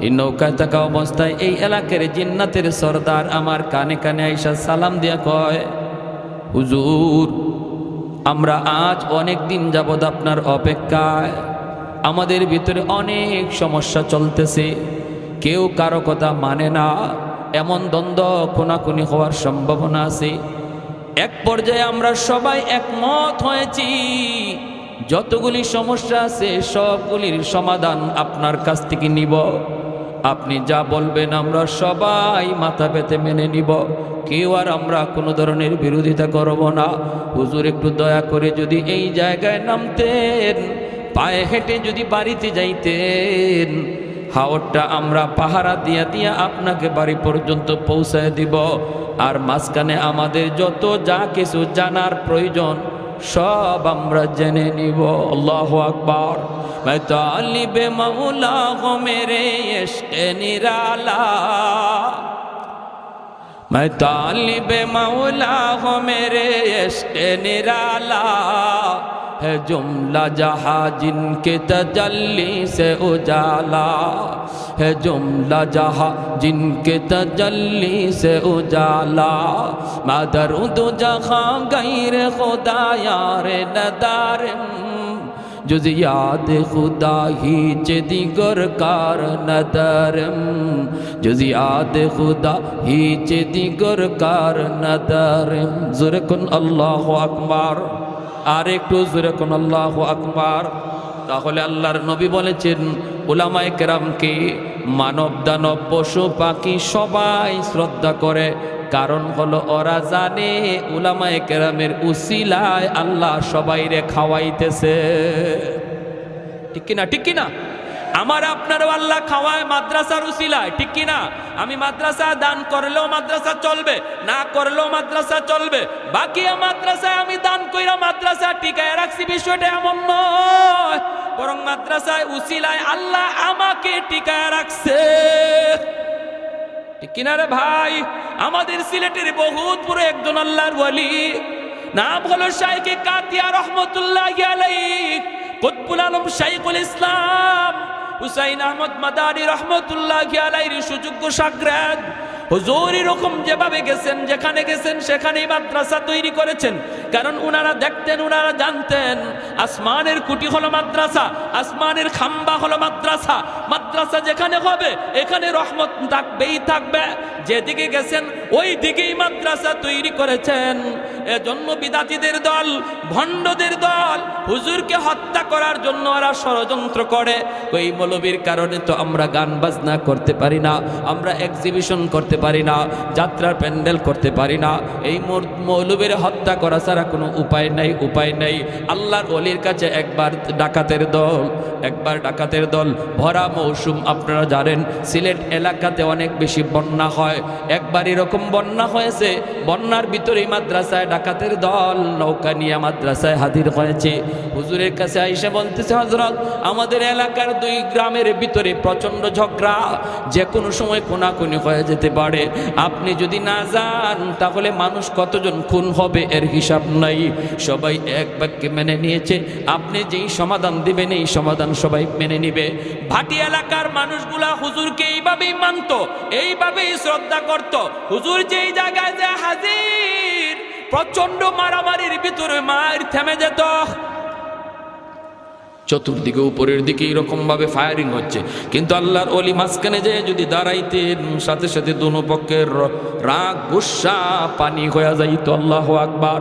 এই নৌকায় থাকা অবস্থায় এই এলাকার জিন্নাতের সর্দার আমার কানে কানে আইসা সালাম দিয়া কয়, হুজুর আমরা আজ অনেক দিন যাবৎ আপনার অপেক্ষায়, আমাদের ভিতরে অনেক সমস্যা চলতেছে, কেউ কারো কথা মানে না, এমন দ্বন্দ্ব খুনাখুনি হওয়ার সম্ভাবনা আছে। এক পর্যায়ে আমরা সবাই একমত হয়েছি যতগুলি সমস্যা আছে সবগুলির সমাধান আপনার কাছ থেকে নিব, আপনি যা বলবেন আমরা সবাই মাথা পেতে মেনে নিব, কেউ আর আমরা কোনো ধরনের বিরোধিতা করব না। হুজুর একটু দয়া করে যদি এই জায়গায় নামতেন, পায়ে হেঁটে যদি বাড়িতে যাইতেন, হাওরটা আমরা পাহারা দিয়া দিয়া আপনাকে বাড়ি পর্যন্ত পৌঁছায় দিব, আর মাঝখানে আমাদের যত যা কিছু জানার প্রয়োজন সব আমরা জেনে নিব। আল্লাহু আকবার। मैं तालिब मौला हो मेरे इश्क़ निराला, मैं तालिब मौला हो मेरे इश्क़ निराला है जुमला जहाँ जिनके तजल्ली से उजाला है जुमला जहाँ जिनके तजल्ली से उजाला मैं दरूद जहाँ गैर खुदा यार नदारम जुज़ याद खुदा हीच दिगर कार नदरम जुज़ याद खुदा हीच दिगर कार नदरम ज़ोरे कुन अल्लाहु अकबर আর একটু জোরে কোন আল্লাহু আকবার। তাহলে আল্লাহর নবী বলেছেন উলামায়ে কেরামকে মানব দানব পশু পাখি সবাই শ্রদ্ধা করে, কারণ হলো ওরা জানে উলামায়ে কেরামের উসিলায় আল্লাহ সবাইরে খাওয়াইতেছে। ঠিক কিনা? ঠিক কিনা? আমার আপনারও আল্লাহ খাওয়ায় মাদ্রাসার উসিলায়, ঠিক কিনা? আমি মাদ্রাসা দান করলেও মাদ্রাসা চলবে, না করলেও মাদ্রাসা চলবে, বাকি মাদ্রাসায় আমি দান কইরা মাদ্রাসা টিকায় রাখছি, বিষয়টা এমন নয়, বরং মাদ্রাসায় উসিলায় আল্লাহ আমাকে টিকায় রাখছে। ঠিক কিনা রে ভাই? আমাদের সিলেটের বহুত পুরো একজন আল্লাহর ওয়ালি, নাম হলো শাইখ কাতিয়া রহমতুল্লাহি আলাইহি, কুতবুল আলম শাইখুল ইসলাম হুসাইন আহমদ মাদানী রহমতুল্লাহি আলাইহির সুযোগ্য শাগরেদ। হুজুর এরকম যেভাবে গেছেন, যেখানে গেছেন সেখানেই মাদ্রাসা তৈরি করেছেন, কারণ উনারা দেখতেন, উনারা জানতেন আসমানের কুটি হলো মাদ্রাসা, আসমানের খাম্বা হলো মাদ্রাসা, মাদ্রাসা যেখানে হবে এখানে রহমত থাকবেই থাকবে। যেদিকে গেছেন ওই দিকেই মাদ্রাসা তৈরি করেছেন। এজন্য বিদাতীদের দল, ভণ্ডদের দল হুজুরকে হত্যা করার জন্য ওরা ষড়যন্ত্র করে। ওই মৌলবীর কারণে তো আমরা গান বাজনা করতে পারি না, আমরা এক্সিবিশন করতে পারি না, যাত্রার প্যান্ডেল করতে পারি না। এই মৌলবীর হত্যা করা ছাড়া কোনো উপায় নাই, উপায় নাই। আল্লাহর ওলির কাছে একবার ডাকাতের দল ভরা মৌসুম, আপনারা জানেন সিলেট এলাকাতে অনেক বেশি বন্যা হয়। একবার এরকম বন্যা হয়েছে, বন্যার ভিতরেই মাদ্রাসায় ডাকাতের দল নৌকা নিয়ে মাদ্রাসায় হাজির হয়েছে। হুজুরের কাছে আইসা বলতেছে, হযরত আমাদের এলাকার 2 গ্রামের ভিতরে প্রচন্ড ঝগড়া, যে কোনো সময় কোনাকুনি হয়ে যেতে পারে, আপনি যদি না যান তাহলে মানুষ কতজন খুন হবে এর হিসাব নাই। সবাই এক বাক্যে মেনে নিয়েছে, আপনি যেই সমাধান দিবেন এই সমাধান সবাই মেনে নিবে। ভাটি এলাকার মানুষগুলা হুজুরকে এইভাবেই মানত, এইভাবেই শ্রদ্ধা করত। হুজুর যেই জায়গায় যে হাজির, প্রচন্ড মারামারির ভিতরে মার থেমে যেত। চতুর্দিকে উপরের দিকে এরকম ভাবে ফায়ারিং হচ্ছে, কিন্তু আল্লাহর ওলি মাঝখানে যে যদি দাঁড়াইতেন, সাথে সাথে দোনো পক্ষের রাগ গুসা পানি হয়ে যাইত। আল্লাহু আকবার।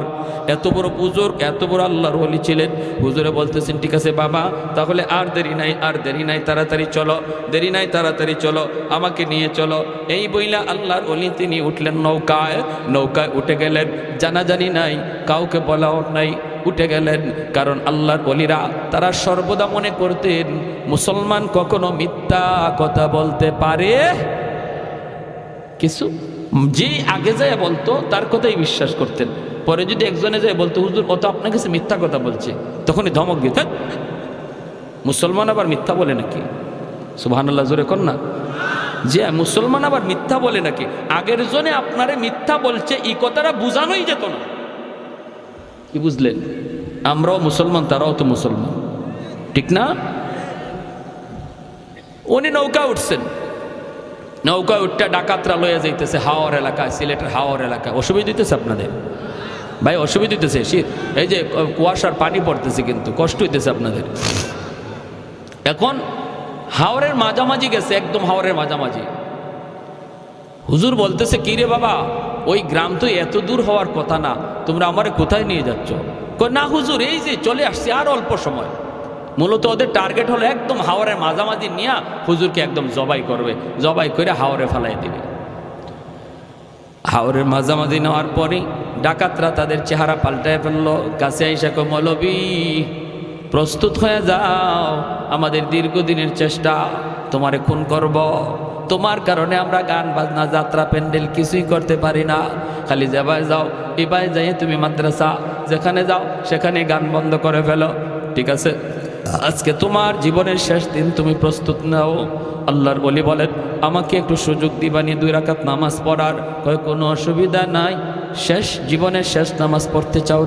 এত বড় বুজুর্গ, এত বড় আল্লাহর ওলি ছিলেন। হুজুরে বলতেছেন, ঠিক আছে বাবা, তাহলে আর দেরি নাই, আর দেরি নাই, তাড়াতাড়ি চলো, দেরি নাই, তাড়াতাড়ি চলো, আমাকে নিয়ে চলো। এই বইলা আল্লাহর ওলি তিনি উঠলেন নৌকায়, নৌকায় উঠে গেলেন, জানাজানি নাই, কাউকে বলাও নাই, উঠে গেলেন। কারণ আল্লাহর ওলিরা তারা সর্বদা মনে করতেন মুসলমান কখনো মিথ্যা কথা বলতে পারে কিছু, যে আগে যায় বলতো তার কথাই বিশ্বাস করতেন। পরে যদি একজনে যায় বলতো, হুজুর ও তো আপনার কাছে মিথ্যা কথা বলছে, তখনই ধমক দিতেন, মুসলমান আবার মিথ্যা বলে নাকি? সুবহানাল্লাহ, জোরে কর না। যে মুসলমান আবার মিথ্যা বলে নাকি? আগের জনে আপনারে মিথ্যা বলছে এই কথাটা বুঝানোই যেত না। কি বুঝলেন? আমরাও মুসলমান, তারাও তো মুসলমান, ঠিক না? উনি নৌকা উঠছেন, নৌকা উঠটা ডাকাতরা লয়ে যাইতেছে হাওর এলাকায়, সিলেটের হাওর এলাকায়। অসুবিধা দিতেছে আপনাদের ভাই? অসুবিধা দিতেছে? শীত, এই যে কুয়াশার পানি পড়তেছে, কিন্তু কষ্ট হইতেছে আপনাদের। এখন হাওরের মাঝামাঝি গেছে, একদম হাওরের মাঝামাঝি। হুজুর বলতেছে, কি রে বাবা, ওই গ্রাম তো এত দূর হওয়ার কথা না, তোমরা আমারে কোথায় নিয়ে যাচ্ছ? না হুজুর, এই যে চলে আসছে, আর অল্প সময়। মূলত ওদের টার্গেট হলো একদম হাওরের মাঝামাঝি নিয়ে হুজুরকে একদম জবাই করবে, জবাই করে হাওরে ফেলাই দিবে। হাওরের মাঝামাঝি নেওয়ার পরে ডাকাতরা তাদের চেহারা পাল্টায় ফেললো। কাছে আইসা কয়, মৌলবী প্রস্তুত হয়ে যাও, আমাদের দীর্ঘদিনের চেষ্টা, তোমারে খুন করব। তোমার কারণে আমরা গান বাজনা যাত্রা প্যান্ডেল কিছুই করতে পারি না। খালি যাবায় যাও, এবার যাই তুমি মাদ্রাসা যেখানে যাও সেখানে গান বন্ধ করে ফেলো, ঠিক আছে? আজকে তোমার জীবনের শেষ দিন, তুমি প্রস্তুত নাও। আল্লাহর ওলি বলেন, আমাকে একটু সুযোগ দিবানি 2 রাকাত নামাজ পড়ার। কয় কোনো অসুবিধা নাই, শেষ জীবনের শেষ নামাজ পড়তে চাও,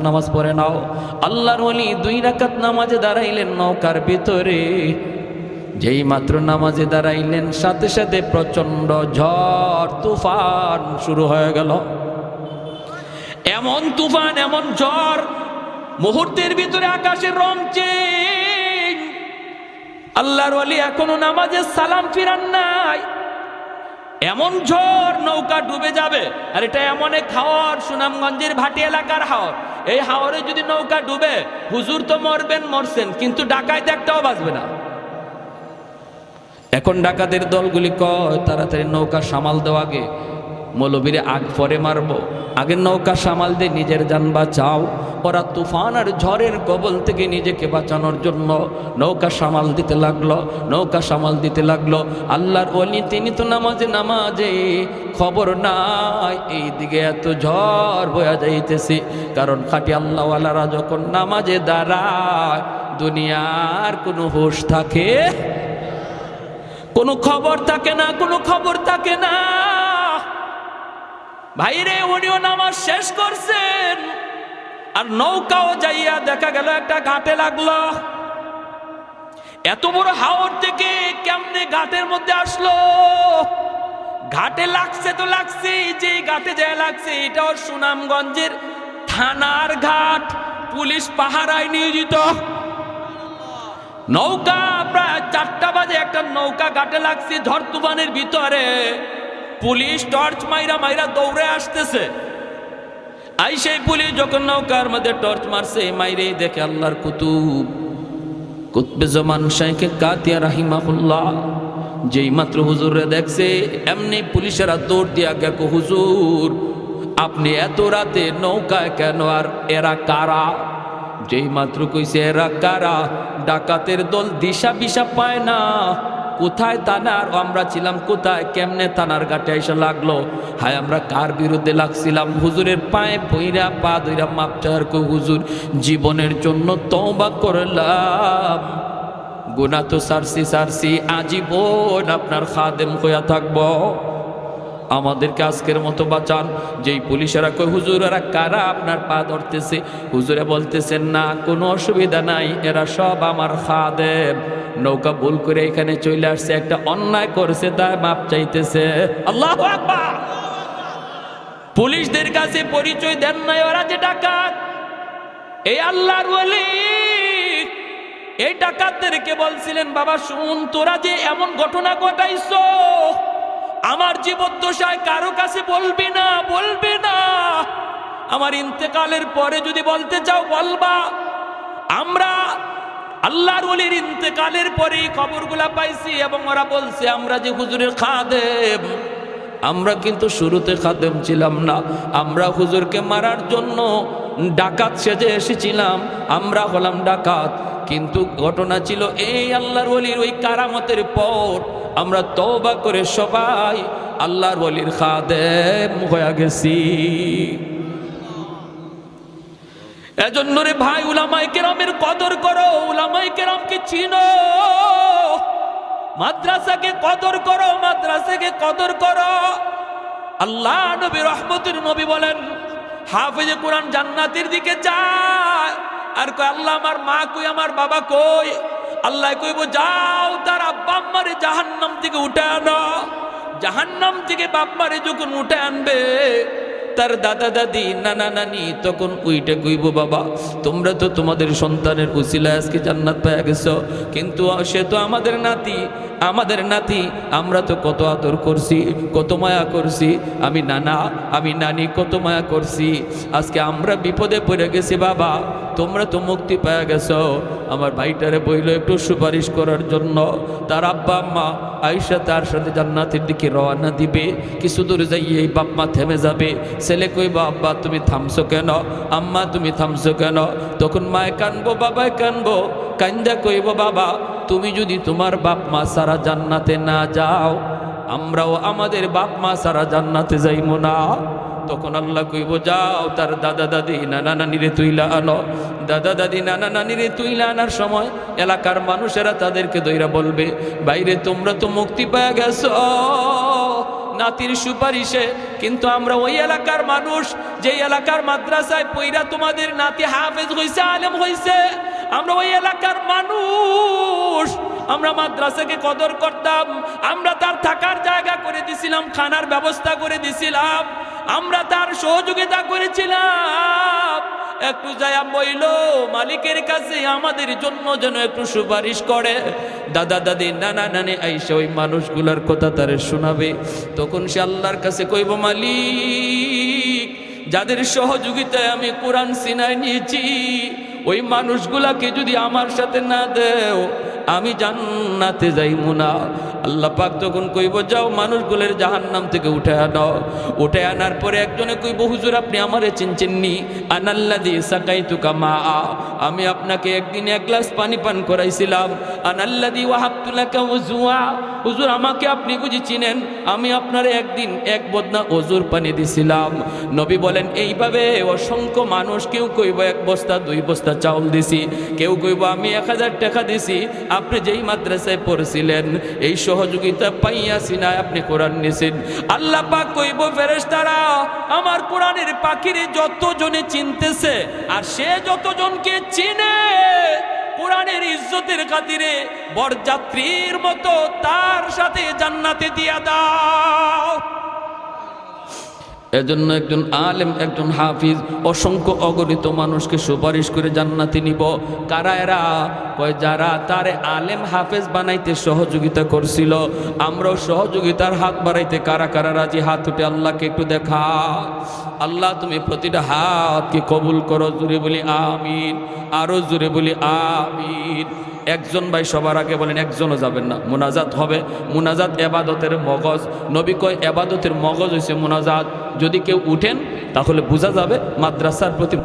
নামাজ পড়ে নাও। আল্লাহর ওলি 2 রাকাত নামাজে দাঁড়াইলেন নৌকার ভিতরে। যেই মাত্র নামাজে দাঁড়াইলেন, সাথে সাথে প্রচন্ড ঝড় তুফান শুরু হয়ে গেল। এমন তুফান, এমন ঝড়, মুহূর্তের ভিতরে আকাশের রং চেঞ্জ। আল্লাহর ওলি এখনো নামাজে সালাম ফিরান নাই, এমন ঝড় নৌকা ডুবে যাবে। আর এটা এমন এক হাওর, সুনামগঞ্জের ভাটি এলাকার হাওর। এই হাওরে যদি নৌকা ডুবে, হুজুর তো মরবেন, মরছেন, কিন্তু ডাকাইত একটাও বাঁচবে না। এখন ডাকাতের দলগুলি কয় তাড়াতাড়ি নৌকা সামাল দেওয়া, আগে মৌলবীরে আগ পরে মারবো, আগে নৌকা সামাল দিয়ে নিজের জান বাঁচাও। ওরা তুফান আর ঝড়ের কবল থেকে নিজেকে বাঁচানোর জন্য নৌকা সামাল দিতে লাগলো, নৌকা সামাল দিতে লাগলো। আল্লাহর ওলি তিনি তো নামাজে খবর নাই এইদিকে এত ঝড় বয়া যাইতেছে। কারণ খাঁটি আল্লাহওয়ালারা যখন নামাজে দাঁড়ায়, দুনিয়ার কোনো হুঁশ থাকে, কোনো খবর থাকে না, কোনো খবর থাকে না। ভাইরে, উনিও নামাজ শেষ করছেন, আর নৌকাও যাইয়া দেখা গেল একটা ঘাটে লাগলো। এত বড় হাওর থেকে কেমনে ঘাটের মধ্যে আসলো? ঘাটে লাগছে তো লাগছে, যে ঘাটে যায় লাগছে এটাও সুনামগঞ্জের থানার ঘাট, পুলিশ পাহারায় নিয়োজিত। নৌকা প্রায় 4টা বাজে একটা নৌকা ঘাটে লাগছে ঝড় তুফানের ভিতরে। পুলিশ টর্চ মাইরা মাইরা দৌড়ে আসতেছে। আই সেই পুলিশ যখন নৌকার মধ্যে টর্চ মারছে, মাইরে দেখে আল্লাহর কুতবে জামান শাইখে কাতিয়া রাহিমাহুল্লাহ। যেই মাত্র হুজুরে দেখছে, এমনি পুলিশেরা দৌড় দিয়া গেল, হুজুর আপনি এত রাতে নৌকায় কেন, আর এরা কারা? যেই মাত্র কইছে এরা কারা, ডাকাতের দল দিশা বিশা পায় না, কোথায় থানার, আমরা ছিলাম কোথায়, কেমনে থানার ঘাটে এসে লাগলো। হায় আমরা কার বিরুদ্ধে লাগছিলাম? হুজুরের পায়ে পইরা পা ধইরা মাপ চাওয়ার কই, হুজুর জীবনের জন্য তওবা করলাম, গুনাহ তো সারছি, আজীবন আপনার খাদেম হইয়া থাকবো, আমাদেরকে আজকের মতো বাঁচান। যেই পুলিশেরা কই হুজুর এরা কারা, আপনার পা ধরতেছে। হুজুরে বলতেছেন না, কোনো অসুবিধা নাই, এরা সব আমার খাদেম, নৌকা ভুল করে এখানে চলে আসছে, একটা অন্যায় করেছে তাই মাপ চাইতেছে। আল্লাহু আকবার। পুলিশদের কাছে পরিচয় দেন নাই ওরা যে ডাকাত। এই আল্লাহর ওলি এই ডাকাতদেরকে বলছিলেন, বাবা শুন, তোরা যে এমন ঘটনা ঘটাইছো, আমার জীবদ্দশায় কারো কাছে বলবি না, বলবি না। আমার ইন্তেকালের পরে যদি বলতে চাও বলবা। আমরা আল্লাহর ওলির ইন্তেকালের পরেই খবরগুলা পাইছি, এবং ওরা বলছে আমরা যে হুজুরের খাদেম, আমরা কিন্তু শুরুতে খাদেম ছিলাম না, আমরা হুজুরকে মারার জন্য ডাকাত সেজে এসেছিলাম, আমরা হলাম ডাকাত। কিন্তু ঘটনা ছিল এই, আল্লাহর ওলির ওই কারামতের পর আমরা তওবা করে সবাই আল্লাহর ওলির খাদেম হয়ে গেছি। এজন্য রে ভাই, উলামায়ে কেরামের কদর করো, উলামায়ে কেরামকে চিনো, মাদ্রাসাকে কদর করো, মাদ্রাসাকে কদর করো। আল্লাহ নবী রহমতের নবী বলেন, হাফেজে কোরআন জান্নাতের দিকে যায়, আর কয় আল্লাহ আমার মা কই, আমার বাবা কই? আল্লাহ কইব যাও তার আব্বা আম্মারে জাহান্নাম থেকে উঠে আনো। জাহান্নাম থেকে বাপ্পারে যখন উঠে আনবে, তার দাদা দাদি নানা নানি তখন উইটা কইব, বাবা তোমরা তো তোমাদের সন্তানের উসিলায় আজকে জান্নাত পেয়ে গেছো, কিন্তু সে তো আমাদের নাতি, আমাদের নাতি, আমরা তো কত আদর করছি, কত মায়া করছি, আমি নানা আমি নানি কত মায়া করছি, আজকে আমরা বিপদে পড়ে গেছি, বাবা তোমরা তো মুক্তি পেয়ে গেছো। আমার ভাইটারে বইল একটু সুপারিশ করার জন্য। তার আব্বা আম্মা আয়েশা তার সাথে জান্নাতের দিকে রওনা দিবে, কিছু দূর যাইয়ে এই বাপ্পা থেমে যাবে। ছেলে কইবা আব্বা তুমি থামছো কেন, আম্মা তুমি থামছো কেন? তখন মায় কানবো, বাবায় কানবো, কান্দা কইব বাবা তুমি যদি তোমার বাপ মা সারা জান্নাতে না যাও, আমরাও আমাদের বাপ মা সারা জান্নাতে যাইব না। তখন আল্লাহ কইব যাও তার দাদা দাদি নানা নানিরে তুইলা আনো। দাদা দাদি নানা নানিরে তুইলা আনার সময় এলাকার মানুষেরা তাদেরকে দইরা বলবে, বাইরে তোমরা তো মুক্তি পেয়ে গেছো নাতির সুপারিশে, কিন্তু আমরা ওই এলাকার মানুষ যেই এলাকার মাদ্রাসায় পইরা তোমাদের নাতি হাফেজ হইছে, আলেম হইছে, আমরা ওই এলাকার মানুষ, আমরা মাদ্রাসাকে কদর করতাম, আমরা তার থাকার জায়গা করে দিছিলাম, খানার ব্যবস্থা করে দিছিলাম, আমরা তার সহযোগিতা করেছিলাম। একটু যায়া বইল মালিকের কাছে আমাদের জন্য যেন একটু সুপারিশ করে। দাদা দাদি নানা নানি আইসা ওই মানুষগুলার কথা তারে শোনাবে। তখন সে আল্লাহর কাছে কইব, মালিক যাদের সহযোগিতায় আমি কোরআন সিনায় নিয়েছি ওই মানুষগুলাকে যদি আমার সাথে না দেও আমি জান্নাতে যাইমু না। আল্লাহ পাক তখন কইব, যাও মানুষগুলোর জাহান্নাম থেকে উঠে আনো। উঠে আনার পরে একজনে কইব, হুজুর আপনি আমারে চিনছেননি, আনাল্লাযী সাকাইতুকা মা, আমি আপনাকে একদিন এক গ্লাস পানি পান করাইছিলাম। আনাল্লাযী ওয়াহাবতু লাকা ওযুআ, হুজুর আমাকে আপনি বুঝি চিনেন, আমি আপনারে একদিন এক বদনা ওজুর পানি দিছিলাম। নবী বলেন, এইভাবে অসংখ্য মানুষ, কেউ কইব এক বস্তা দুই বস্তা চাউল দিছি, কেউ কইব আমি 1000 টাকা দিছি, আপনি যেই মাদ্রাসায় পড়ছিলেন এই সহযোগিতা পাইয়াছি না আপনি কোরআন নিছেন। আল্লাহ পাক কইব, ফেরেশতারা আমার কোরআনের পাখিরে যতজনে চিনতেছে আর সে যতজনকে চিনে কোরআনের ইজ্জতের খাতিরে বরযাত্রীর মতো তার সাথে জান্নাতে দিয়া দাও। এজন্য একজন আলেম একজন হাফিজ অসংখ্য অগণিত মানুষকে সুপারিশ করে জান্নাতে নিব। কারা এরা? কয় যারা তারে আলেম হাফেজ বানাইতে সহযোগিতা করছিল। আমরাও সহযোগিতার হাত বাড়াইতে কারা কারা রাজি? হাত উঠে আল্লাহকে একটু দেখা। আল্লাহ তুমি প্রতিটা হাতকে কবুল করো, জুড়ে বলি আমিন, আরো জুড়ে বলি আমিন। একজন ভাই সবার আগে বলেন, একজনও যাবেন না, মুনাজাত হবে। মুনাজাত এবাদতের মগজ। নবী কয় এবাদতের মগজ হইছে মুনাজাত। যদি কেউ উঠেন তাহলে বোঝা যাবে মাদ্রাসার প্রতি